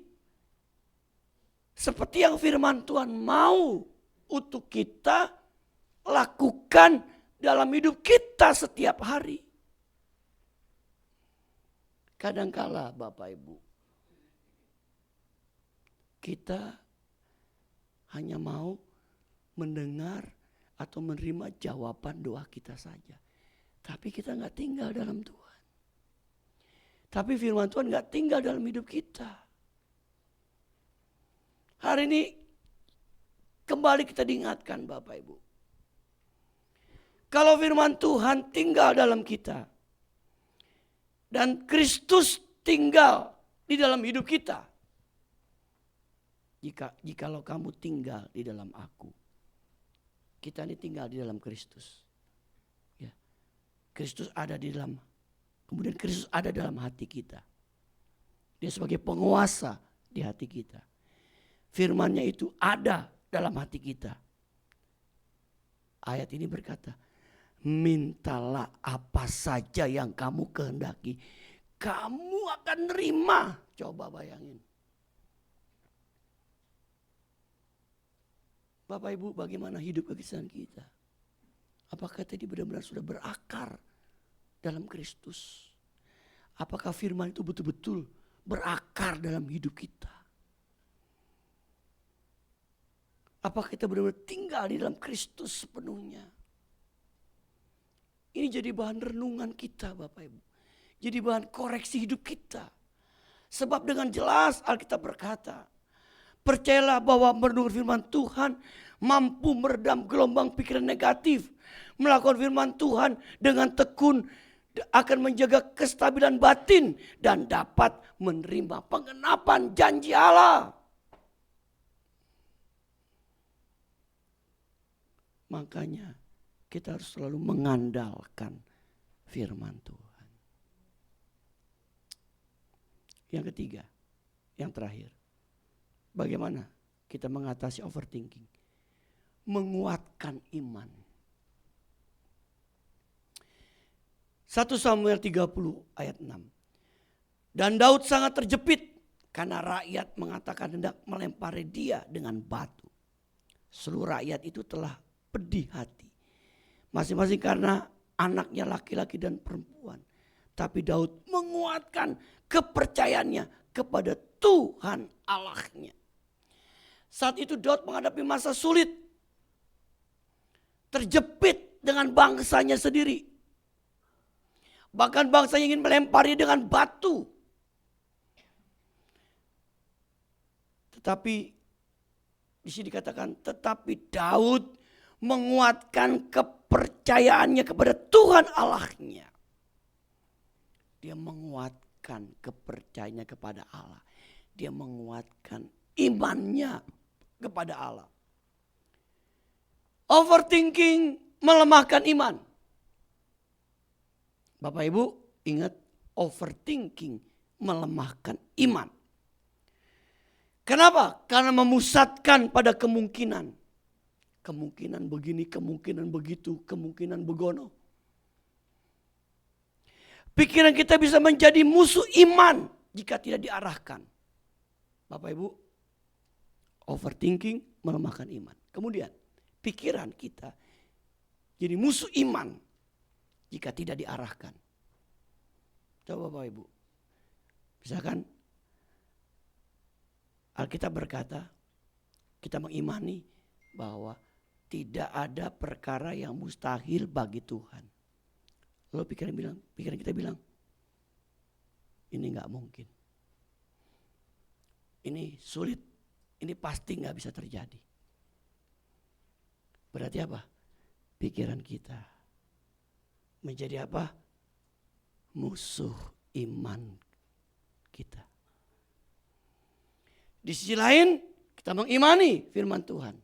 Seperti yang firman Tuhan mau untuk kita lakukan dalam hidup kita setiap hari. Kadangkala Bapak Ibu, kita hanya mau mendengar atau menerima jawaban doa kita saja. Tapi kita gak tinggal dalam Tuhan. Tapi firman Tuhan gak tinggal dalam hidup kita. Hari ini kembali kita diingatkan Bapak Ibu. Kalau firman Tuhan tinggal dalam kita dan Kristus tinggal di dalam hidup kita. Jikalau kamu tinggal di dalam aku, kita ini tinggal di dalam Kristus. Ya. Kristus ada di dalam, kemudian Kristus ada dalam hati kita. Dia sebagai penguasa di hati kita. Firman-Nya itu ada dalam hati kita. Ayat ini berkata, mintalah apa saja yang kamu kehendaki, kamu akan nerima. Coba bayangin. Bapak Ibu, bagaimana hidup kekristenan kita? Apakah tadi benar-benar sudah berakar dalam Kristus? Apakah firman itu betul-betul berakar dalam hidup kita? Apakah kita benar-benar tinggal di dalam Kristus sepenuhnya? Ini jadi bahan renungan kita Bapak Ibu. Jadi bahan koreksi hidup kita. Sebab dengan jelas Alkitab berkata, percayalah bahwa merenung firman Tuhan mampu meredam gelombang pikiran negatif. Melakukan firman Tuhan dengan tekun akan menjaga kestabilan batin dan dapat menerima penggenapan janji Allah. Makanya kita harus selalu mengandalkan firman Tuhan. Yang ketiga, yang terakhir. Bagaimana kita mengatasi overthinking? Menguatkan iman. 1 Samuel 30 ayat 6. Dan Daud sangat terjepit karena rakyat mengatakan hendak melempari dia dengan batu. Seluruh rakyat itu telah pedih hati. Masing-masing karena anaknya laki-laki dan perempuan. Tapi Daud menguatkan kepercayaannya kepada Tuhan Allahnya. Saat itu Daud menghadapi masa sulit. Terjepit dengan bangsanya sendiri. Bahkan bangsanya ingin melempari dengan batu. Tetapi di sini dikatakan, tetapi Daud menguatkan kepercayaannya kepada Tuhan Allahnya. Dia menguatkan kepercayaannya kepada Allah. Dia menguatkan imannya kepada Allah. Overthinking melemahkan iman. Bapak Ibu ingat, overthinking melemahkan iman. Kenapa? Karena memusatkan pada kemungkinan. Kemungkinan begini, kemungkinan begitu, kemungkinan begono. Pikiran kita bisa menjadi musuh iman jika tidak diarahkan. Bapak Ibu, overthinking melemahkan iman. Kemudian pikiran kita jadi musuh iman jika tidak diarahkan. Coba Bapak Ibu. Misalkan Alkitab berkata, kita mengimani bahwa tidak ada perkara yang mustahil bagi Tuhan. Lalu pikiran kita bilang, ini gak mungkin. Ini sulit, ini pasti gak bisa terjadi. Berarti apa? Pikiran kita menjadi apa? Musuh iman kita. Di sisi lain kita mengimani firman Tuhan.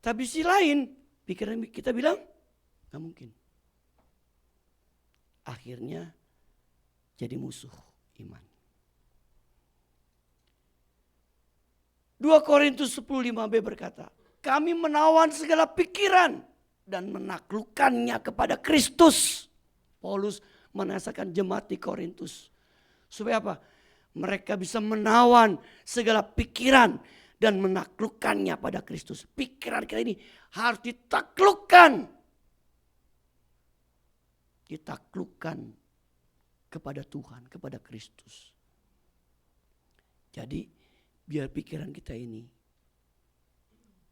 Tapi di sisi lain pikiran kita bilang gak mungkin. Akhirnya jadi musuh iman. 2 Korintus 10:5b berkata, kami menawan segala pikiran dan menaklukkannya kepada Kristus. Paulus menasihatkan jemaat di Korintus. Supaya apa? Mereka bisa menawan segala pikiran dan menaklukkannya pada Kristus. Pikiran kita ini harus ditaklukkan. Ditaklukkan kepada Tuhan, kepada Kristus. Jadi biar pikiran kita ini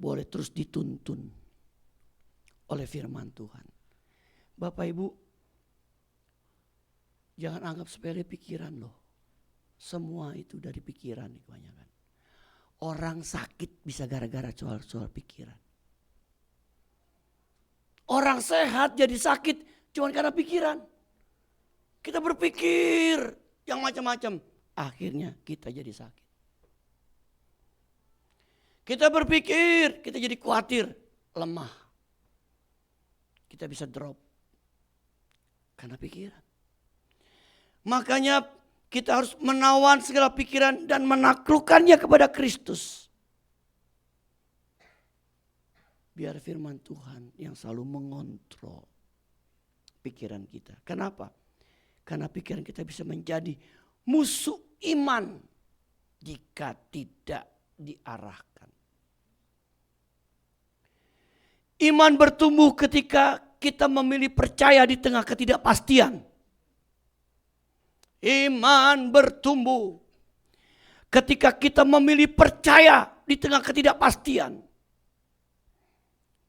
boleh terus dituntun oleh firman Tuhan. Bapak Ibu, jangan anggap sepele pikiran loh. Semua itu dari pikiran kebanyakan. Orang sakit bisa gara-gara soal pikiran. Orang sehat jadi sakit cuma karena pikiran. Kita berpikir yang macam-macam, akhirnya kita jadi sakit. Kita berpikir, kita jadi khawatir, lemah. Kita bisa drop karena pikiran. Makanya kita harus menawan segala pikiran dan menaklukkannya kepada Kristus. Biar firman Tuhan yang selalu mengontrol pikiran kita. Kenapa? Karena pikiran kita bisa menjadi musuh iman jika tidak diarahkan. Iman bertumbuh ketika kita memilih percaya di tengah ketidakpastian. Iman bertumbuh ketika kita memilih percaya di tengah ketidakpastian.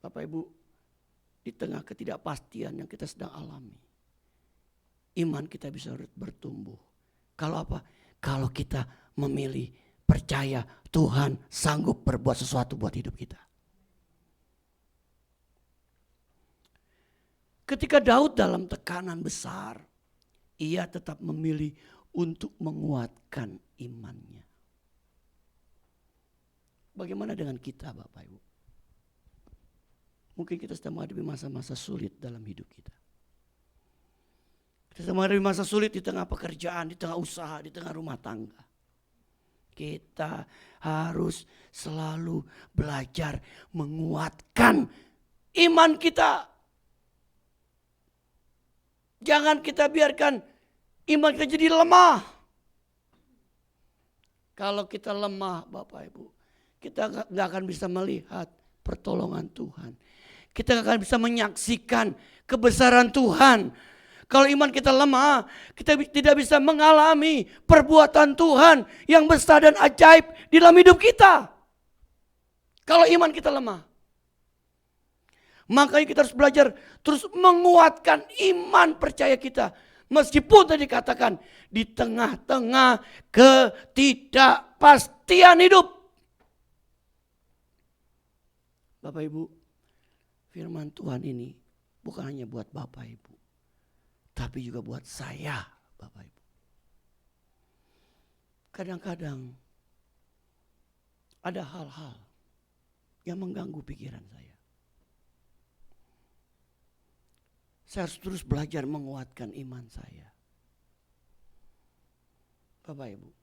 Bapak Ibu, di tengah ketidakpastian yang kita sedang alami, iman kita bisa bertumbuh. Kalau apa? Kalau kita memilih percaya Tuhan sanggup berbuat sesuatu buat hidup kita. Ketika Daud dalam tekanan besar, ia tetap memilih untuk menguatkan imannya. Bagaimana dengan kita, Bapak Ibu? Mungkin kita sedang menghadapi masa-masa sulit dalam hidup kita. Kita sedang menghadapi masa sulit di tengah pekerjaan, di tengah usaha, di tengah rumah tangga. Kita harus selalu belajar menguatkan iman kita. Jangan kita biarkan iman kita jadi lemah. Kalau kita lemah, Bapak Ibu, kita gak akan bisa melihat pertolongan Tuhan. Kita gak akan bisa menyaksikan kebesaran Tuhan. Kalau iman kita lemah, kita tidak bisa mengalami perbuatan Tuhan yang besar dan ajaib di dalam hidup kita. Kalau iman kita lemah. Makanya kita harus belajar terus menguatkan iman percaya kita. Meskipun tadi katakan di tengah-tengah ketidakpastian hidup. Bapak Ibu, firman Tuhan ini bukan hanya buat Bapak Ibu, tapi juga buat saya, Bapak Ibu. Kadang-kadang ada hal-hal yang mengganggu pikiran saya. Saya harus terus belajar menguatkan iman saya. Bapak Ibu.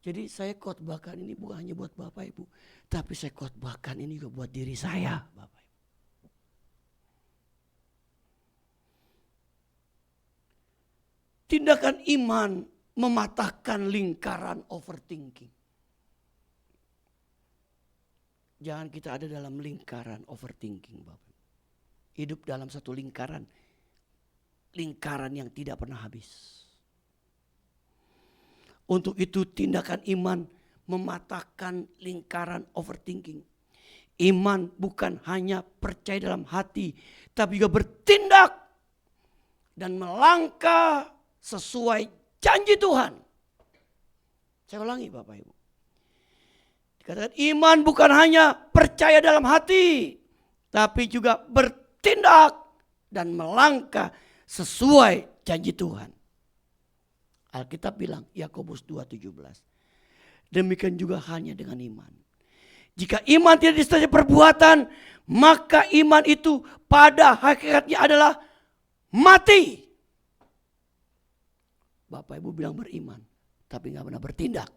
Jadi saya khotbahkan ini bukan hanya buat Bapak Ibu, tapi saya khotbahkan ini juga buat diri saya, Bapak Ibu. Tindakan iman mematahkan lingkaran overthinking. Jangan kita ada dalam lingkaran overthinking, Bapak. Hidup dalam satu lingkaran yang tidak pernah habis. Untuk itu tindakan iman mematahkan lingkaran overthinking. Iman bukan hanya percaya dalam hati, tapi juga bertindak dan melangkah sesuai janji Tuhan. Saya ulangi Bapak Ibu. Dikatakan iman bukan hanya percaya dalam hati, tapi juga bertindak dan melangkah sesuai janji Tuhan. Alkitab bilang, Yakobus 2:17. Demikian juga hanya dengan iman. Jika iman tidak disertai perbuatan, maka iman itu pada hakikatnya adalah mati. Bapak Ibu bilang beriman, tapi gak pernah bertindak.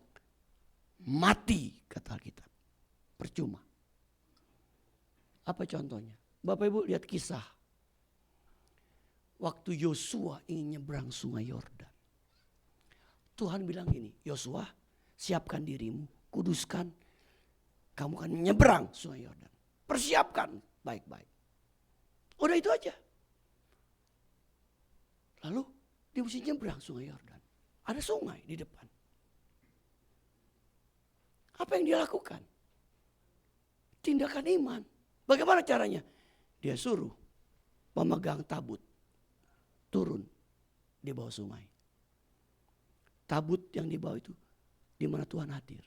Mati, kata Alkitab. Percuma. Apa contohnya? Bapak Ibu lihat kisah. Waktu Yosua ingin nyebrang sungai Yordan. Tuhan bilang gini, Yosua siapkan dirimu, kuduskan. Kamu akan nyebrang sungai Yordan. Persiapkan baik-baik. Udah itu aja. Lalu dia mesti nyebrang sungai Yordan. Ada sungai di depan. Apa yang dia lakukan? Tindakan iman. Bagaimana caranya? Dia suruh pemegang tabut turun di bawah sungai. Tabut yang dibawa itu di mana Tuhan hadir.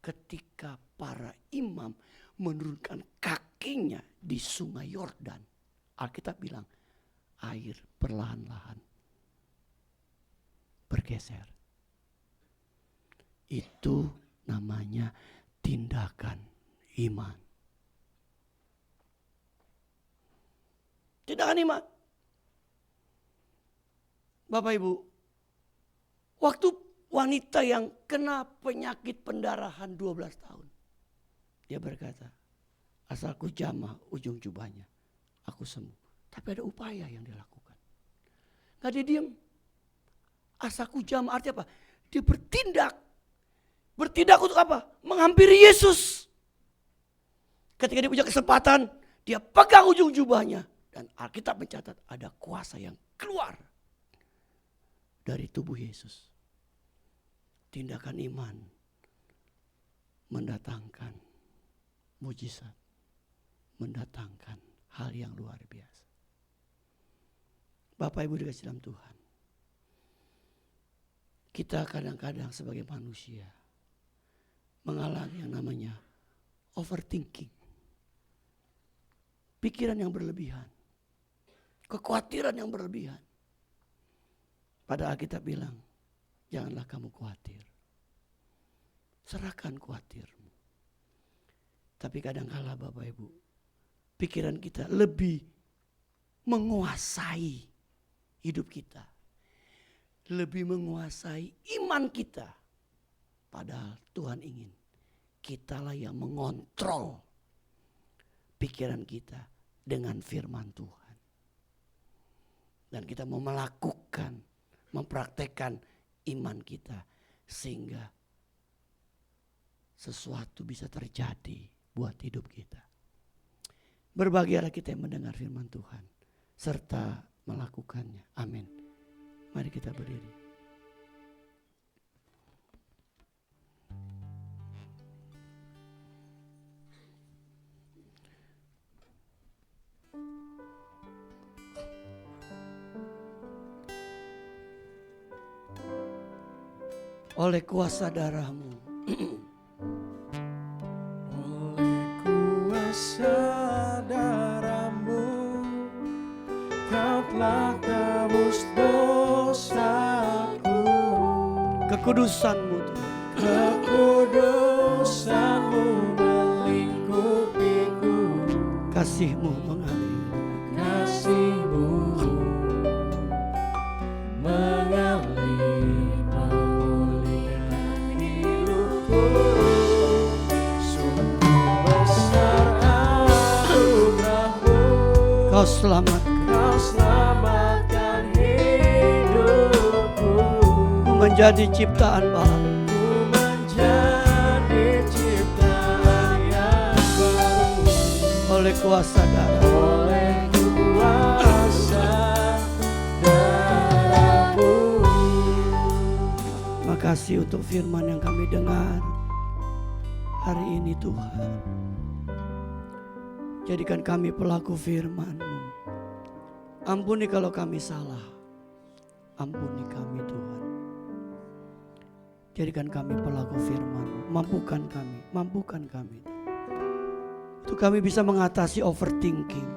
ketika para imam menurunkan kakinya di sungai Yordan. Alkitab bilang air perlahan-lahan bergeser. Itu namanya tindakan iman. Tindakan iman. Bapak Ibu, waktu wanita yang kena penyakit pendarahan 12 tahun. Dia berkata, asal ku jamah ujung jubahnya, aku sembuh. Tapi ada upaya yang dilakukan. Gak dia diam. Asal ku jamah artinya apa? Dia bertindak. Bertindak untuk apa? Menghampiri Yesus. Ketika dia punya kesempatan, dia pegang ujung jubahnya. Dan Alkitab mencatat ada kuasa yang keluar dari tubuh Yesus. Tindakan iman mendatangkan mujizat, mendatangkan hal yang luar biasa. Bapak Ibu dikasih dalam Tuhan, kita kadang-kadang sebagai manusia mengalami yang namanya overthinking, pikiran yang berlebihan, kekhawatiran yang berlebihan. Padahal kita bilang, janganlah kamu khawatir. Serahkan khawatirmu. Tapi kadang-kala Bapak Ibu, pikiran kita lebih menguasai hidup kita. Lebih menguasai iman kita. Padahal Tuhan ingin kitalah yang mengontrol pikiran kita dengan firman Tuhan. Dan kita mau melakukan, mempraktekkan iman kita sehingga sesuatu bisa terjadi buat hidup kita. Berbahagialah kita yang mendengar firman Tuhan serta melakukannya. Amin. Mari kita berdiri. Oleh kuasa darah-Mu. Oleh kuasa darah-Mu, Kau telah tebus dosaku. Kekudusan-Mu Tuhan. Kekudusan-Mu melingkupiku. Kasih-Mu mengalir. Kasih-Mu mengalir memulihkan hidupku. Sungguh besar anugerah-Mu. Kau selamatkan. Kau selamatkan hidupku. Ku menjadi ciptaan baru. Ku menjadi ciptaan yang baru. Oleh kuasa darah. Oleh kuasa darah-Mu. Makasih untuk firman yang kami dengar hari ini Tuhan. Jadikan kami pelaku firman-Mu. Ampuni kalau kami salah. Ampuni kami Tuhan. Jadikan kami pelaku firman-Mu. Mampukan kami. Mampukan kami. Untuk kami bisa mengatasi overthinking.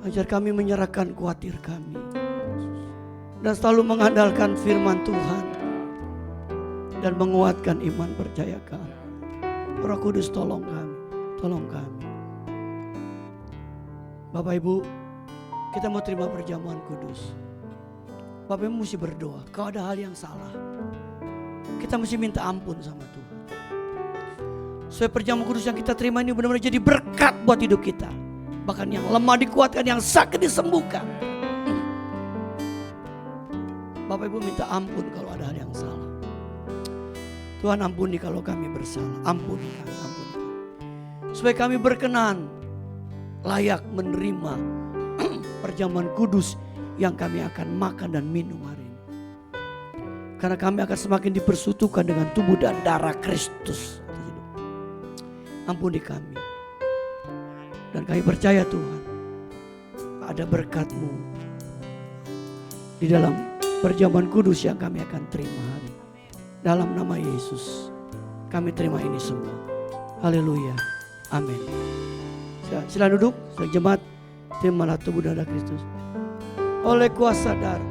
Ajar kami menyerahkan khawatir kami. Dan selalu mengandalkan firman Tuhan. Dan menguatkan iman percaya kami. Roh Kudus tolong kami. Tolong kami. Bapak Ibu, kita mau terima perjamuan kudus. Bapak Ibu mesti berdoa. Kalau ada hal yang salah, kita mesti minta ampun sama Tuhan. Supaya perjamuan kudus yang kita terima ini benar-benar jadi berkat buat hidup kita. Bahkan yang lemah dikuatkan, yang sakit disembuhkan. Bapak Ibu minta ampun kalau ada hal yang salah. Tuhan ampuni kalau kami bersalah. Ampuni kami, ampuni. Supaya kami berkenan layak menerima perjamuan kudus yang kami akan makan dan minum hari ini. Karena kami akan semakin dipersatukan dengan tubuh dan darah Kristus. Ampuni kami. Dan kami percaya Tuhan, ada berkat-Mu di dalam perjamuan kudus yang kami akan terima hari ini. Dalam nama Yesus. Kami terima ini semua. Haleluya. Amin. Silakan duduk, jemaat. Terimalah tubuh darah Kristus. Oleh kuasa darah.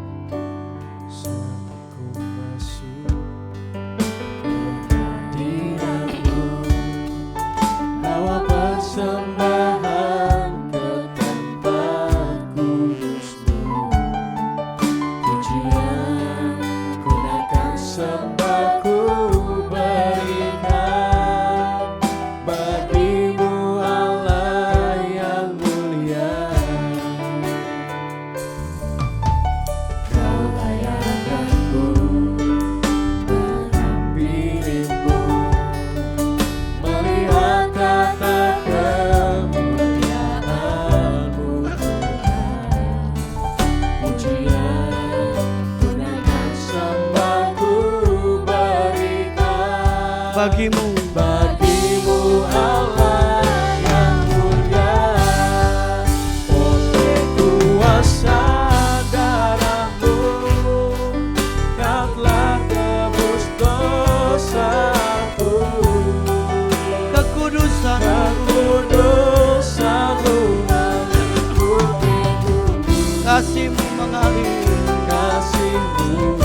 Bawa persembahan ke tempat kudus-Mu. Pujian gunakan sembahku berikan bagi-Mu Allah yang mulia. Kau layankanku menghampirimu, melihat tata kemuliaan-Mu Tuhan. Pujian gunakan sembahku berikan Bagi-Mu. bagi-Mu Allah yang mulia. Oleh kuasa darah-Mu Kau telah tebus dosaku. Kekudusan. Kekudusan-Mu mengikutiku, Kasih-Mu mengalir. kasih-Mu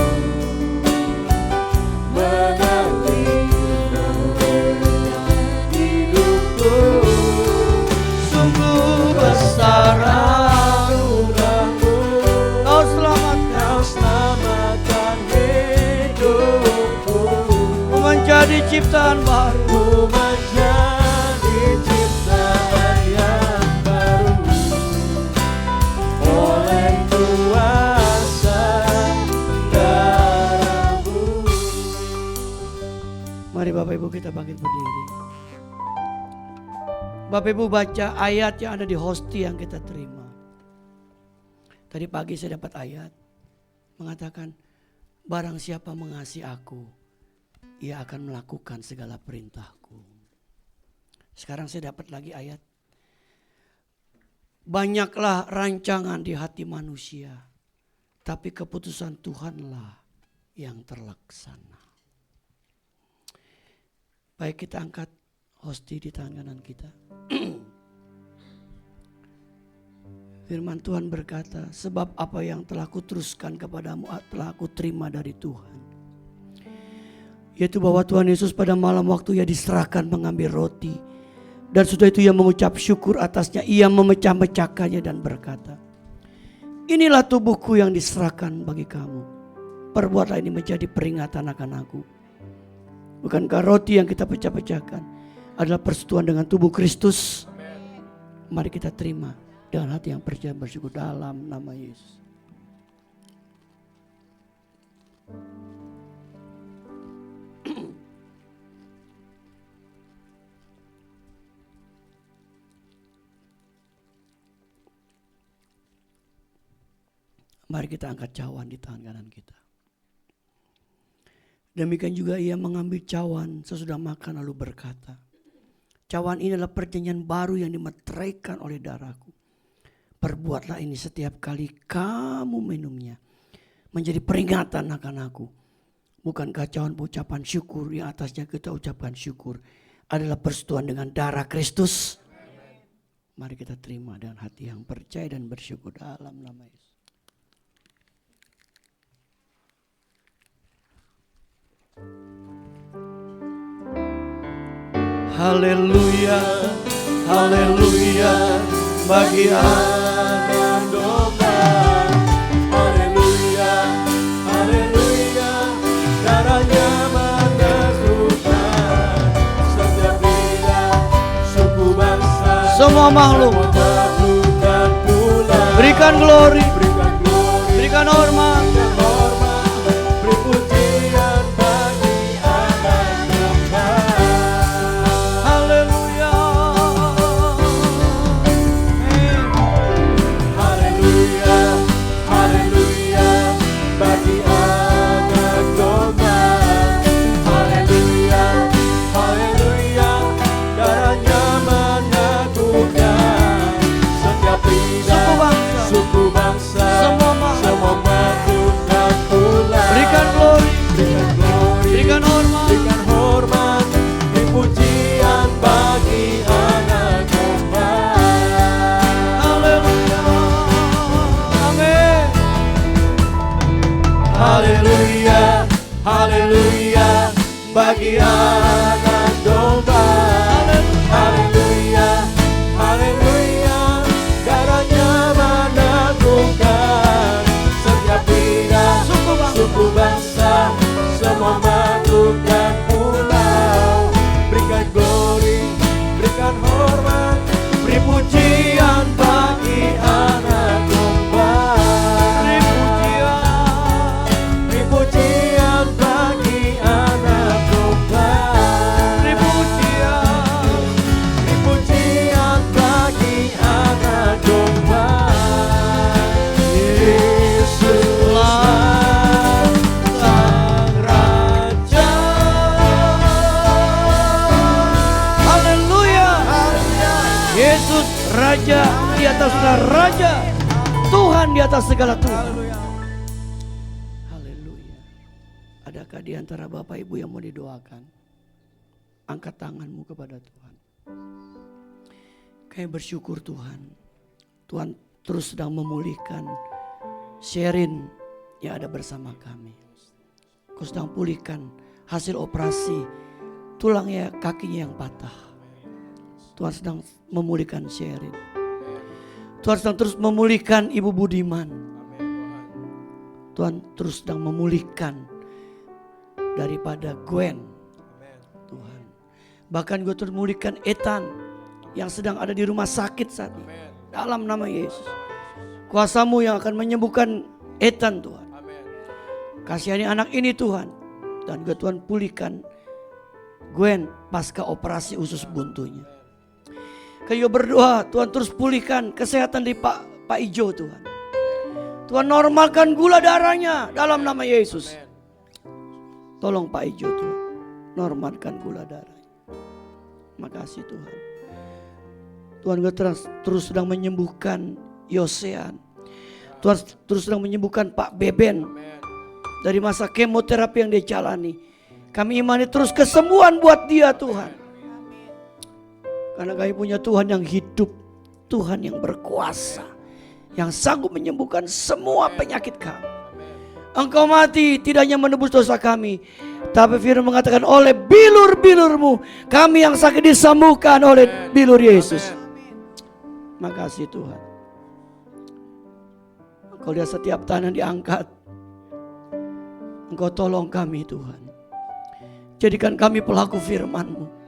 mengalir dalam hidupku. Sungguh besar anugerah-Mu, Kau selamatkan. Kau selamatkan hidupku. Ku menjadi ciptaan baru. Ku menjadi ciptaan yang baru oleh kuasa darah-Mu. Mari Bapak Ibu kita bangkit berdiri. Bapak Ibu baca ayat yang ada di hosti yang kita terima. Tadi pagi saya dapat ayat mengatakan, barang siapa mengasihi aku, ia akan melakukan segala perintahku. Sekarang saya dapat lagi ayat, banyaklah rancangan di hati manusia, tapi keputusan Tuhanlah yang terlaksana. Baik, kita angkat hosti di tangan kanan kita. Firman Tuhan berkata, sebab apa yang telah kuteruskan kepadamu telah aku terima dari Tuhan. Yaitu bahwa Tuhan Yesus pada malam waktu ia diserahkan mengambil roti. Dan sudah itu ia mengucap syukur atasnya, ia memecah-mecahkannya dan berkata, inilah tubuhku yang diserahkan bagi kamu. Perbuatlah ini menjadi peringatan akan aku. Bukankah roti yang kita pecah-pecahkan adalah persetujuan dengan tubuh Kristus? Mari kita terima dengan hati yang percaya bersyukur dalam nama Yesus. Mari kita angkat cawan di tangan kanan kita. Demikian juga ia mengambil cawan sesudah makan lalu berkata, cawan ini adalah perjanjian baru yang dimeteraikan oleh darahku. Perbuatlah ini setiap kali kamu minumnya, menjadi peringatan akan aku. Bukankah cawan ucapan syukur yang atasnya kita ucapkan syukur adalah persetujuan dengan darah Kristus? Mari kita terima dengan hati yang percaya dan bersyukur dalam nama Yesus. Haleluya, haleluya, bagi Anak domba, haleluya, haleluya, darahnya menentukan setiap bidang, suku bangsa, semua makhluk. Bukan pula, Berikan glory, berikan glory, berikan hormat. hormat, beri pujian bagi anak domba. Haleluya. Haleluya, haleluya, bagi anak domba. Haleluya, haleluya, darahnya meneguhkan setiap bidang, suku bangsa, Semua semua makhluk dan pula. Berikan glory, Berikan glory, berikan hormat. berikan hormat, bagi anak domba. Haleluya, haleluya, darahnya menentukan setiap bidang, suku bangsa, semua makhluk dan pulau. Berikan glory, berikan hormat, beri pujian bagi anak domba. Beri pujian bagi anak domba. Beri pujian bagi anak domba. Yesuslah Sang Raja. Haleluya. Yesus Raja di atas segala raja, Tuhan di atas segala Tuhan. Haleluya. Adakah di antara Bapak Ibu yang mau didoakan? Angkat tanganmu kepada Tuhan. Kami bersyukur Tuhan. Tuhan terus sedang memulihkan Sherin yang ada bersama kami. Kau sedang pulihkan hasil operasi tulangnya, kakinya yang patah. Tuhan sedang memulihkan Sherin. Tuhan sedang terus memulihkan Ibu Budiman. Tuhan terus sedang memulihkan daripada Gwen. Tuhan. Bahkan gue terus memulihkan Ethan yang sedang ada di rumah sakit saat ini. Dalam nama Yesus. Kuasa-Mu yang akan menyembuhkan Ethan Tuhan. Kasihani anak ini Tuhan. Dan juga Tuhan pulihkan Gwen pasca operasi usus buntunya. Kayu berdoa Tuhan terus pulihkan kesehatan di Pak Ijo Tuhan. Tuhan normalkan gula darahnya dalam nama Yesus. Tolong Pak Ijo Tuhan, normalkan gula darahnya. Makasih Tuhan. Tuhan terus sedang menyembuhkan Yosean. Tuhan terus sedang menyembuhkan Pak Beben dari masa kemoterapi yang dia jalani. Kami imani terus kesembuhan buat dia Tuhan. Karena kami punya Tuhan yang hidup, Tuhan yang berkuasa, yang sanggup menyembuhkan semua penyakit kami. Engkau mati tidak hanya menebus dosa kami, tapi firman mengatakan oleh bilur-bilur-Mu kami yang sakit disembuhkan oleh bilur Yesus. Makasih Tuhan. Engkau lihat setiap tangan diangkat. Engkau tolong kami Tuhan. Jadikan kami pelaku firman-Mu.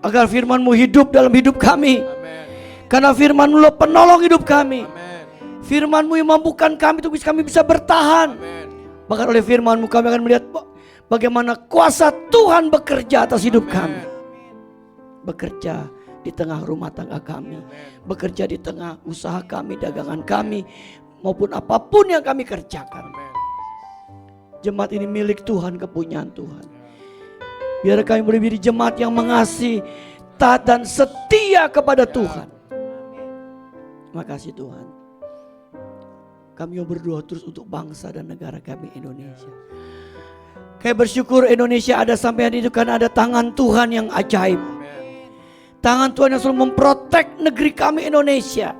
Agar firman-Mu hidup dalam hidup kami. Karena firman-Mu penolong hidup kami. Firman-Mu yang mampukan kami untuk kami bisa bertahan. Bahkan oleh firman-Mu kami akan melihat bagaimana kuasa Tuhan bekerja atas hidup kami. Bekerja di tengah rumah tangga kami. Bekerja di tengah usaha kami, dagangan kami. Maupun apapun yang kami kerjakan. Jemaat ini milik Tuhan, kepunyaan Tuhan. Biar kami boleh menjadi jemaat yang mengasihi, taat dan setia kepada Tuhan. Makasih Tuhan. Kami mau berdoa terus untuk bangsa dan negara kami Indonesia. Kami bersyukur Indonesia ada sampai hari itu karena ada tangan Tuhan yang ajaib. Tangan Tuhan yang selalu memprotek negeri kami Indonesia.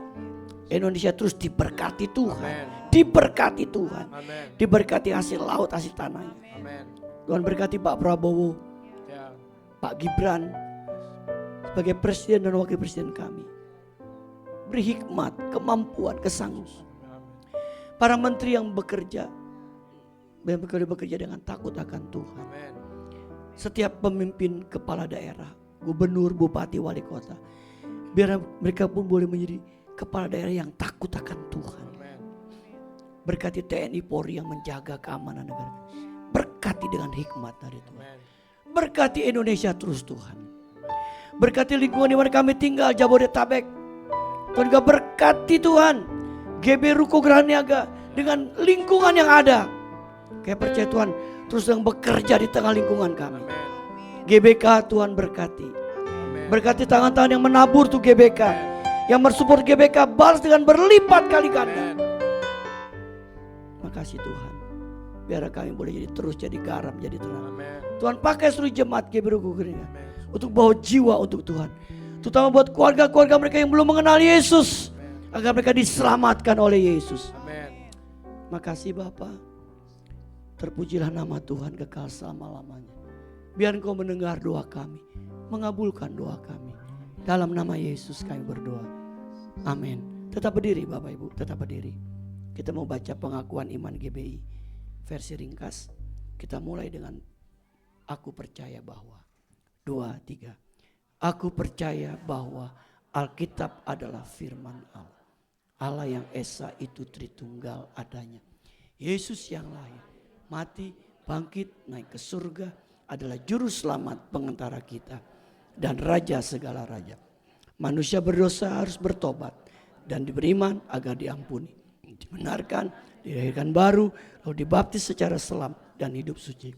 Indonesia terus diberkati Tuhan. Diberkati Tuhan. Diberkati hasil laut, hasil tanahnya. Tuhan berkati Pak Prabowo, Pak Gibran sebagai presiden dan wakil presiden kami. Beri hikmat, kemampuan, kesanggupan. Para menteri yang bekerja dengan takut akan Tuhan. Setiap pemimpin kepala daerah, gubernur, bupati, wali kota, biar mereka pun boleh menjadi kepala daerah yang takut akan Tuhan. Berkati TNI Polri yang menjaga keamanan negara. Berkati dengan hikmat dari Tuhan. Berkati Indonesia terus Tuhan. Berkati lingkungan di mana kami tinggal, Jabodetabek. Tuhan juga berkati Tuhan GB Ruko Gerahaniaga dengan lingkungan yang ada. Kayak percaya Tuhan terus yang bekerja di tengah lingkungan kami. GBK Tuhan berkati. Berkati tangan-tangan yang menabur tuh GBK. Yang mensupport GBK balas dengan berlipat kali ganda. Makasih Tuhan. Biar kami boleh terus jadi garam, jadi terang. Tuhan pakai seluruh jemaat GBK untuk bawa jiwa untuk Tuhan. Terutama buat keluarga-keluarga mereka yang belum mengenal Yesus. Agar mereka diselamatkan oleh Yesus. Makasih Bapa. Terpujilah nama Tuhan kekal selama-lamanya. Biar Engkau mendengar doa kami, mengabulkan doa kami. Dalam nama Yesus kami berdoa. Amin. Tetap berdiri Bapak Ibu, tetap berdiri. Kita mau baca pengakuan iman GBI versi ringkas. Kita mulai dengan aku percaya bahwa. 2, 3. Aku percaya bahwa Alkitab adalah firman Allah. Allah yang Esa itu Tritunggal adanya. Yesus yang lahir, mati, bangkit, naik ke surga adalah juru selamat pengantara kita dan raja segala raja. Manusia berdosa harus bertobat dan beriman agar diampuni, dibenarkan, dilahirkan baru, lalu dibaptis secara selam dan hidup suci.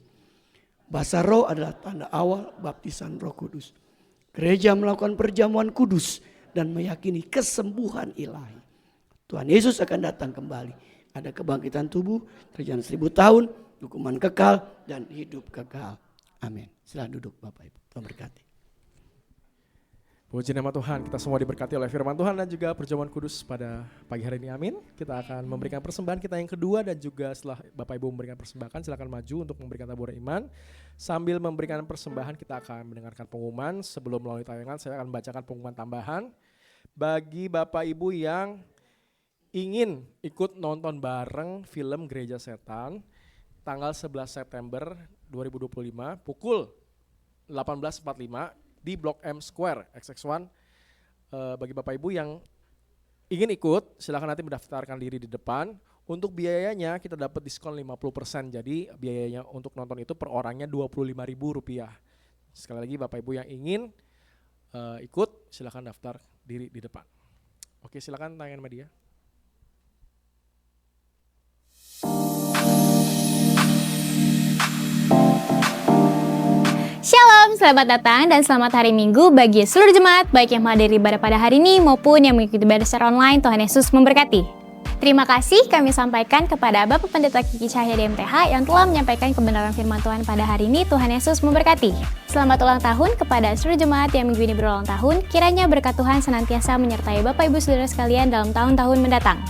Bahasa roh adalah tanda awal baptisan Roh Kudus. Gereja melakukan perjamuan kudus dan meyakini kesembuhan ilahi. Tuhan Yesus akan datang kembali. Ada kebangkitan tubuh, kerjaan 1000 tahun, hukuman kekal, dan hidup kekal. Amin. Silakan duduk Bapak Ibu. Tuhan berkati. Puji nama Tuhan, kita semua diberkati oleh firman Tuhan dan juga perjamuan kudus pada pagi hari ini, amin. Kita akan memberikan persembahan kita yang kedua dan juga setelah Bapak Ibu memberikan persembahan, silakan maju untuk memberikan taburan iman. Sambil memberikan persembahan kita akan mendengarkan pengumuman. Sebelum melalui tayangan saya akan membacakan pengumuman tambahan. Bagi Bapak Ibu yang ingin ikut nonton bareng film Gereja Setan, tanggal 11 September 2025 pukul 18.45 di Blok M Square XX1. Bagi Bapak Ibu yang ingin ikut, silakan nanti mendaftarkan diri di depan. Untuk biayanya kita dapat diskon 50%. Jadi biayanya untuk nonton itu per orangnya Rp25.000. Sekali lagi Bapak Ibu yang ingin ikut, silakan daftar diri di depan. Oke, silakan tayangan media. Shalom, selamat datang dan selamat hari Minggu bagi seluruh jemaat, baik yang menghadiri ibadah pada hari ini maupun yang mengikuti ibadah secara online. Tuhan Yesus memberkati. Terima kasih kami sampaikan kepada Bapak Pendeta Kiki Cahya DMTH yang telah menyampaikan kebenaran firman Tuhan pada hari ini. Tuhan Yesus memberkati. Selamat ulang tahun kepada seluruh jemaat yang minggu ini berulang tahun. Kiranya berkat Tuhan senantiasa menyertai Bapak Ibu Saudara sekalian dalam tahun-tahun mendatang.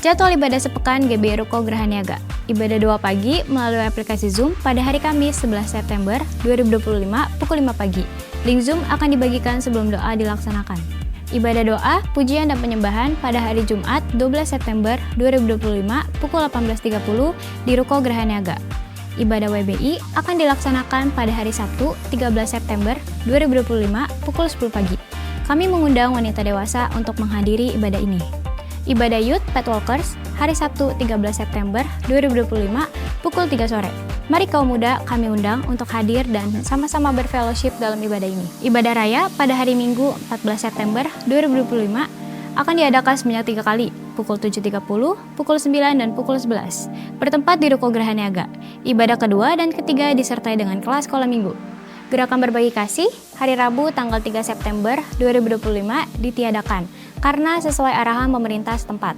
Jadwal ibadah sepekan GBI Ruko Gerahaniaga. Ibadah doa pagi melalui aplikasi Zoom pada hari Kamis 11 September 2025 pukul 5 pagi. Link Zoom akan dibagikan sebelum doa dilaksanakan. Ibadah doa, pujian dan penyembahan pada hari Jumat 12 September 2025 pukul 18.30 di Ruko Gerahaniaga. Ibadah WBI akan dilaksanakan pada hari Sabtu 13 September 2025 pukul 10 pagi. Kami mengundang wanita dewasa untuk menghadiri ibadah ini. Ibadah Youth Pet Walkers hari Sabtu 13 September 2025 pukul 3 sore. Mari kaum muda kami undang untuk hadir dan sama-sama berfellowship dalam ibadah ini. Ibadah Raya pada hari Minggu 14 September 2025 akan diadakan sebanyak 3 kali, pukul 7.30, pukul 9, dan pukul 11, bertempat di Ruko Gerahaniaga. Ibadah kedua dan ketiga disertai dengan kelas sekolah minggu. Gerakan berbagi kasih hari Rabu tanggal 3 September 2025 ditiadakan karena sesuai arahan pemerintah setempat.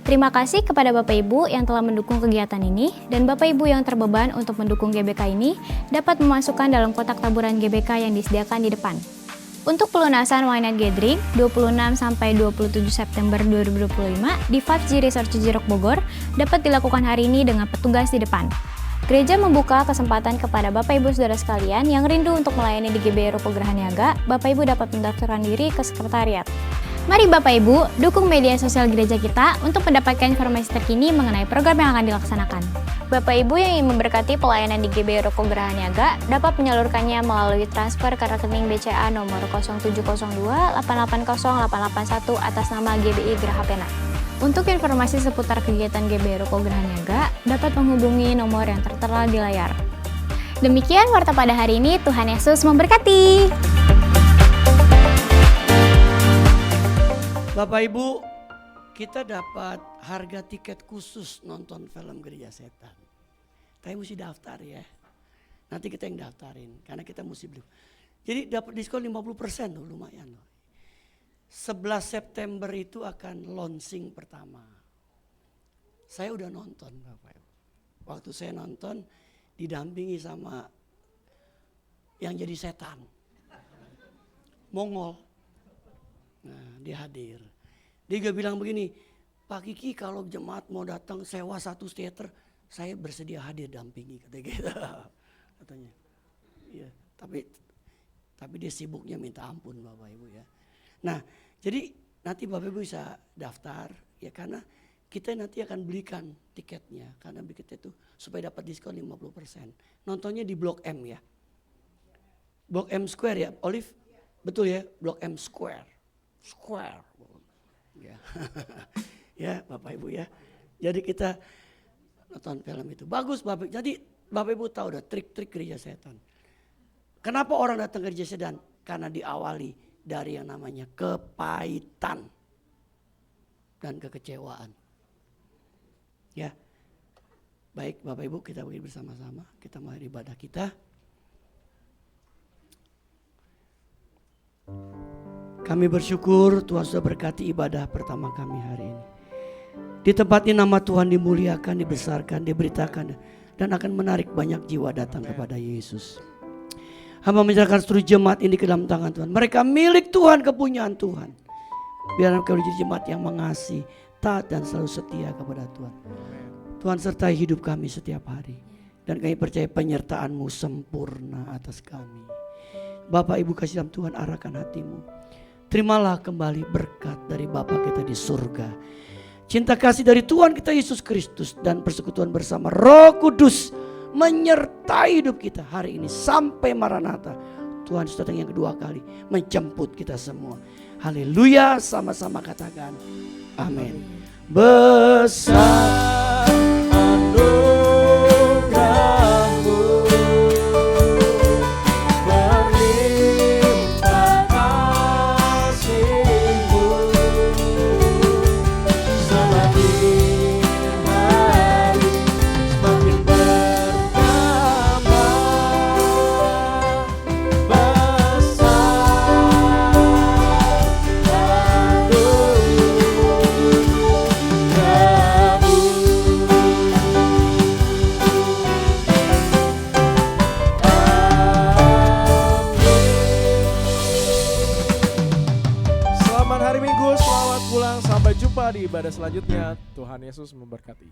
Terima kasih kepada Bapak Ibu yang telah mendukung kegiatan ini dan Bapak Ibu yang terbeban untuk mendukung GBK ini dapat memasukkan dalam kotak taburan GBK yang disediakan di depan. Untuk pelunasan Wine Night Gathering 26 sampai 27 September 2025 di 5G Resort Cijeruk Bogor dapat dilakukan hari ini dengan petugas di depan. Gereja membuka kesempatan kepada Bapak Ibu Saudara sekalian yang rindu untuk melayani di GBI Ruko Gerahaniaga. Bapak Ibu dapat mendaftarkan diri ke sekretariat. Mari Bapak Ibu dukung media sosial gereja kita untuk mendapatkan informasi terkini mengenai program yang akan dilaksanakan. Bapak Ibu yang ingin memberkati pelayanan di GBI Ruko Gerahaniaga dapat menyalurkannya melalui transfer ke rekening BCA nomor 0702 880 881 atas nama GBI Geraha Pena. Untuk informasi seputar kegiatan GBI Ruko Gerahaniaga dapat menghubungi nomor yang tertera di layar. Demikian warta pada hari ini, Tuhan Yesus memberkati. Bapak Ibu, kita dapat harga tiket khusus nonton film Gereja Setan. Tapi mesti daftar ya. Nanti kita yang daftarin karena kita mesti beli. Jadi dapat diskon 50% loh, lumayan loh. 11 September itu akan launching pertama. Saya udah nonton Bapak Ibu. Waktu saya nonton didampingi sama yang jadi setan. Mongol. Nah, dia hadir. Dia juga bilang begini, Pak Kiki kalau jemaat mau datang sewa 1 teater, saya bersedia hadir dampingi kata kita. Katanya. Iya. Tapi dia sibuknya minta ampun Bapak Ibu ya. Nah, jadi nanti Bapak Ibu bisa daftar ya, karena kita nanti akan belikan tiketnya, karena tiketnya itu supaya dapat diskon 50%. Nontonnya di Blok M ya. Blok M Square ya, Olive? Betul ya, Blok M Square. Ya. Ya Bapak Ibu ya. Jadi kita nonton film itu. Bagus Bapak. Jadi Bapak Ibu tahu udah trik-trik gereja setan. Kenapa orang datang ke gereja setan? Karena diawali dari yang namanya kepahitan dan kekecewaan. Ya. Baik Bapak Ibu, kita bagi bersama-sama. Kita mulai ibadah kita. Kami bersyukur Tuhan sudah berkati ibadah pertama kami hari ini. Di tempat ini nama Tuhan dimuliakan, dibesarkan, diberitakan, dan akan menarik banyak jiwa datang kepada Yesus. Hamba menyerahkan seluruh jemaat ini ke dalam tangan Tuhan. Mereka milik Tuhan, kepunyaan Tuhan. Biar kami jadi jemaat yang mengasihi, taat dan selalu setia kepada Tuhan. Tuhan sertai hidup kami setiap hari. Dan kami percaya penyertaan-Mu sempurna atas kami. Bapak Ibu kasih dalam Tuhan, arahkan hatimu. Terimalah kembali berkat dari Bapa kita di surga. Cinta kasih dari Tuhan kita Yesus Kristus dan persekutuan bersama Roh Kudus menyertai hidup kita hari ini sampai Maranatha. Tuhan sudah datang yang kedua kali menjemput kita semua. Haleluya, sama-sama katakan amin. Besar anugerah-Mu, berlimpah kasih-Mu, semakin hari semakin bertambah Selamat hari Minggu, selamat pulang, sampai jumpa di ibadah selanjutnya. Tuhan Yesus memberkati.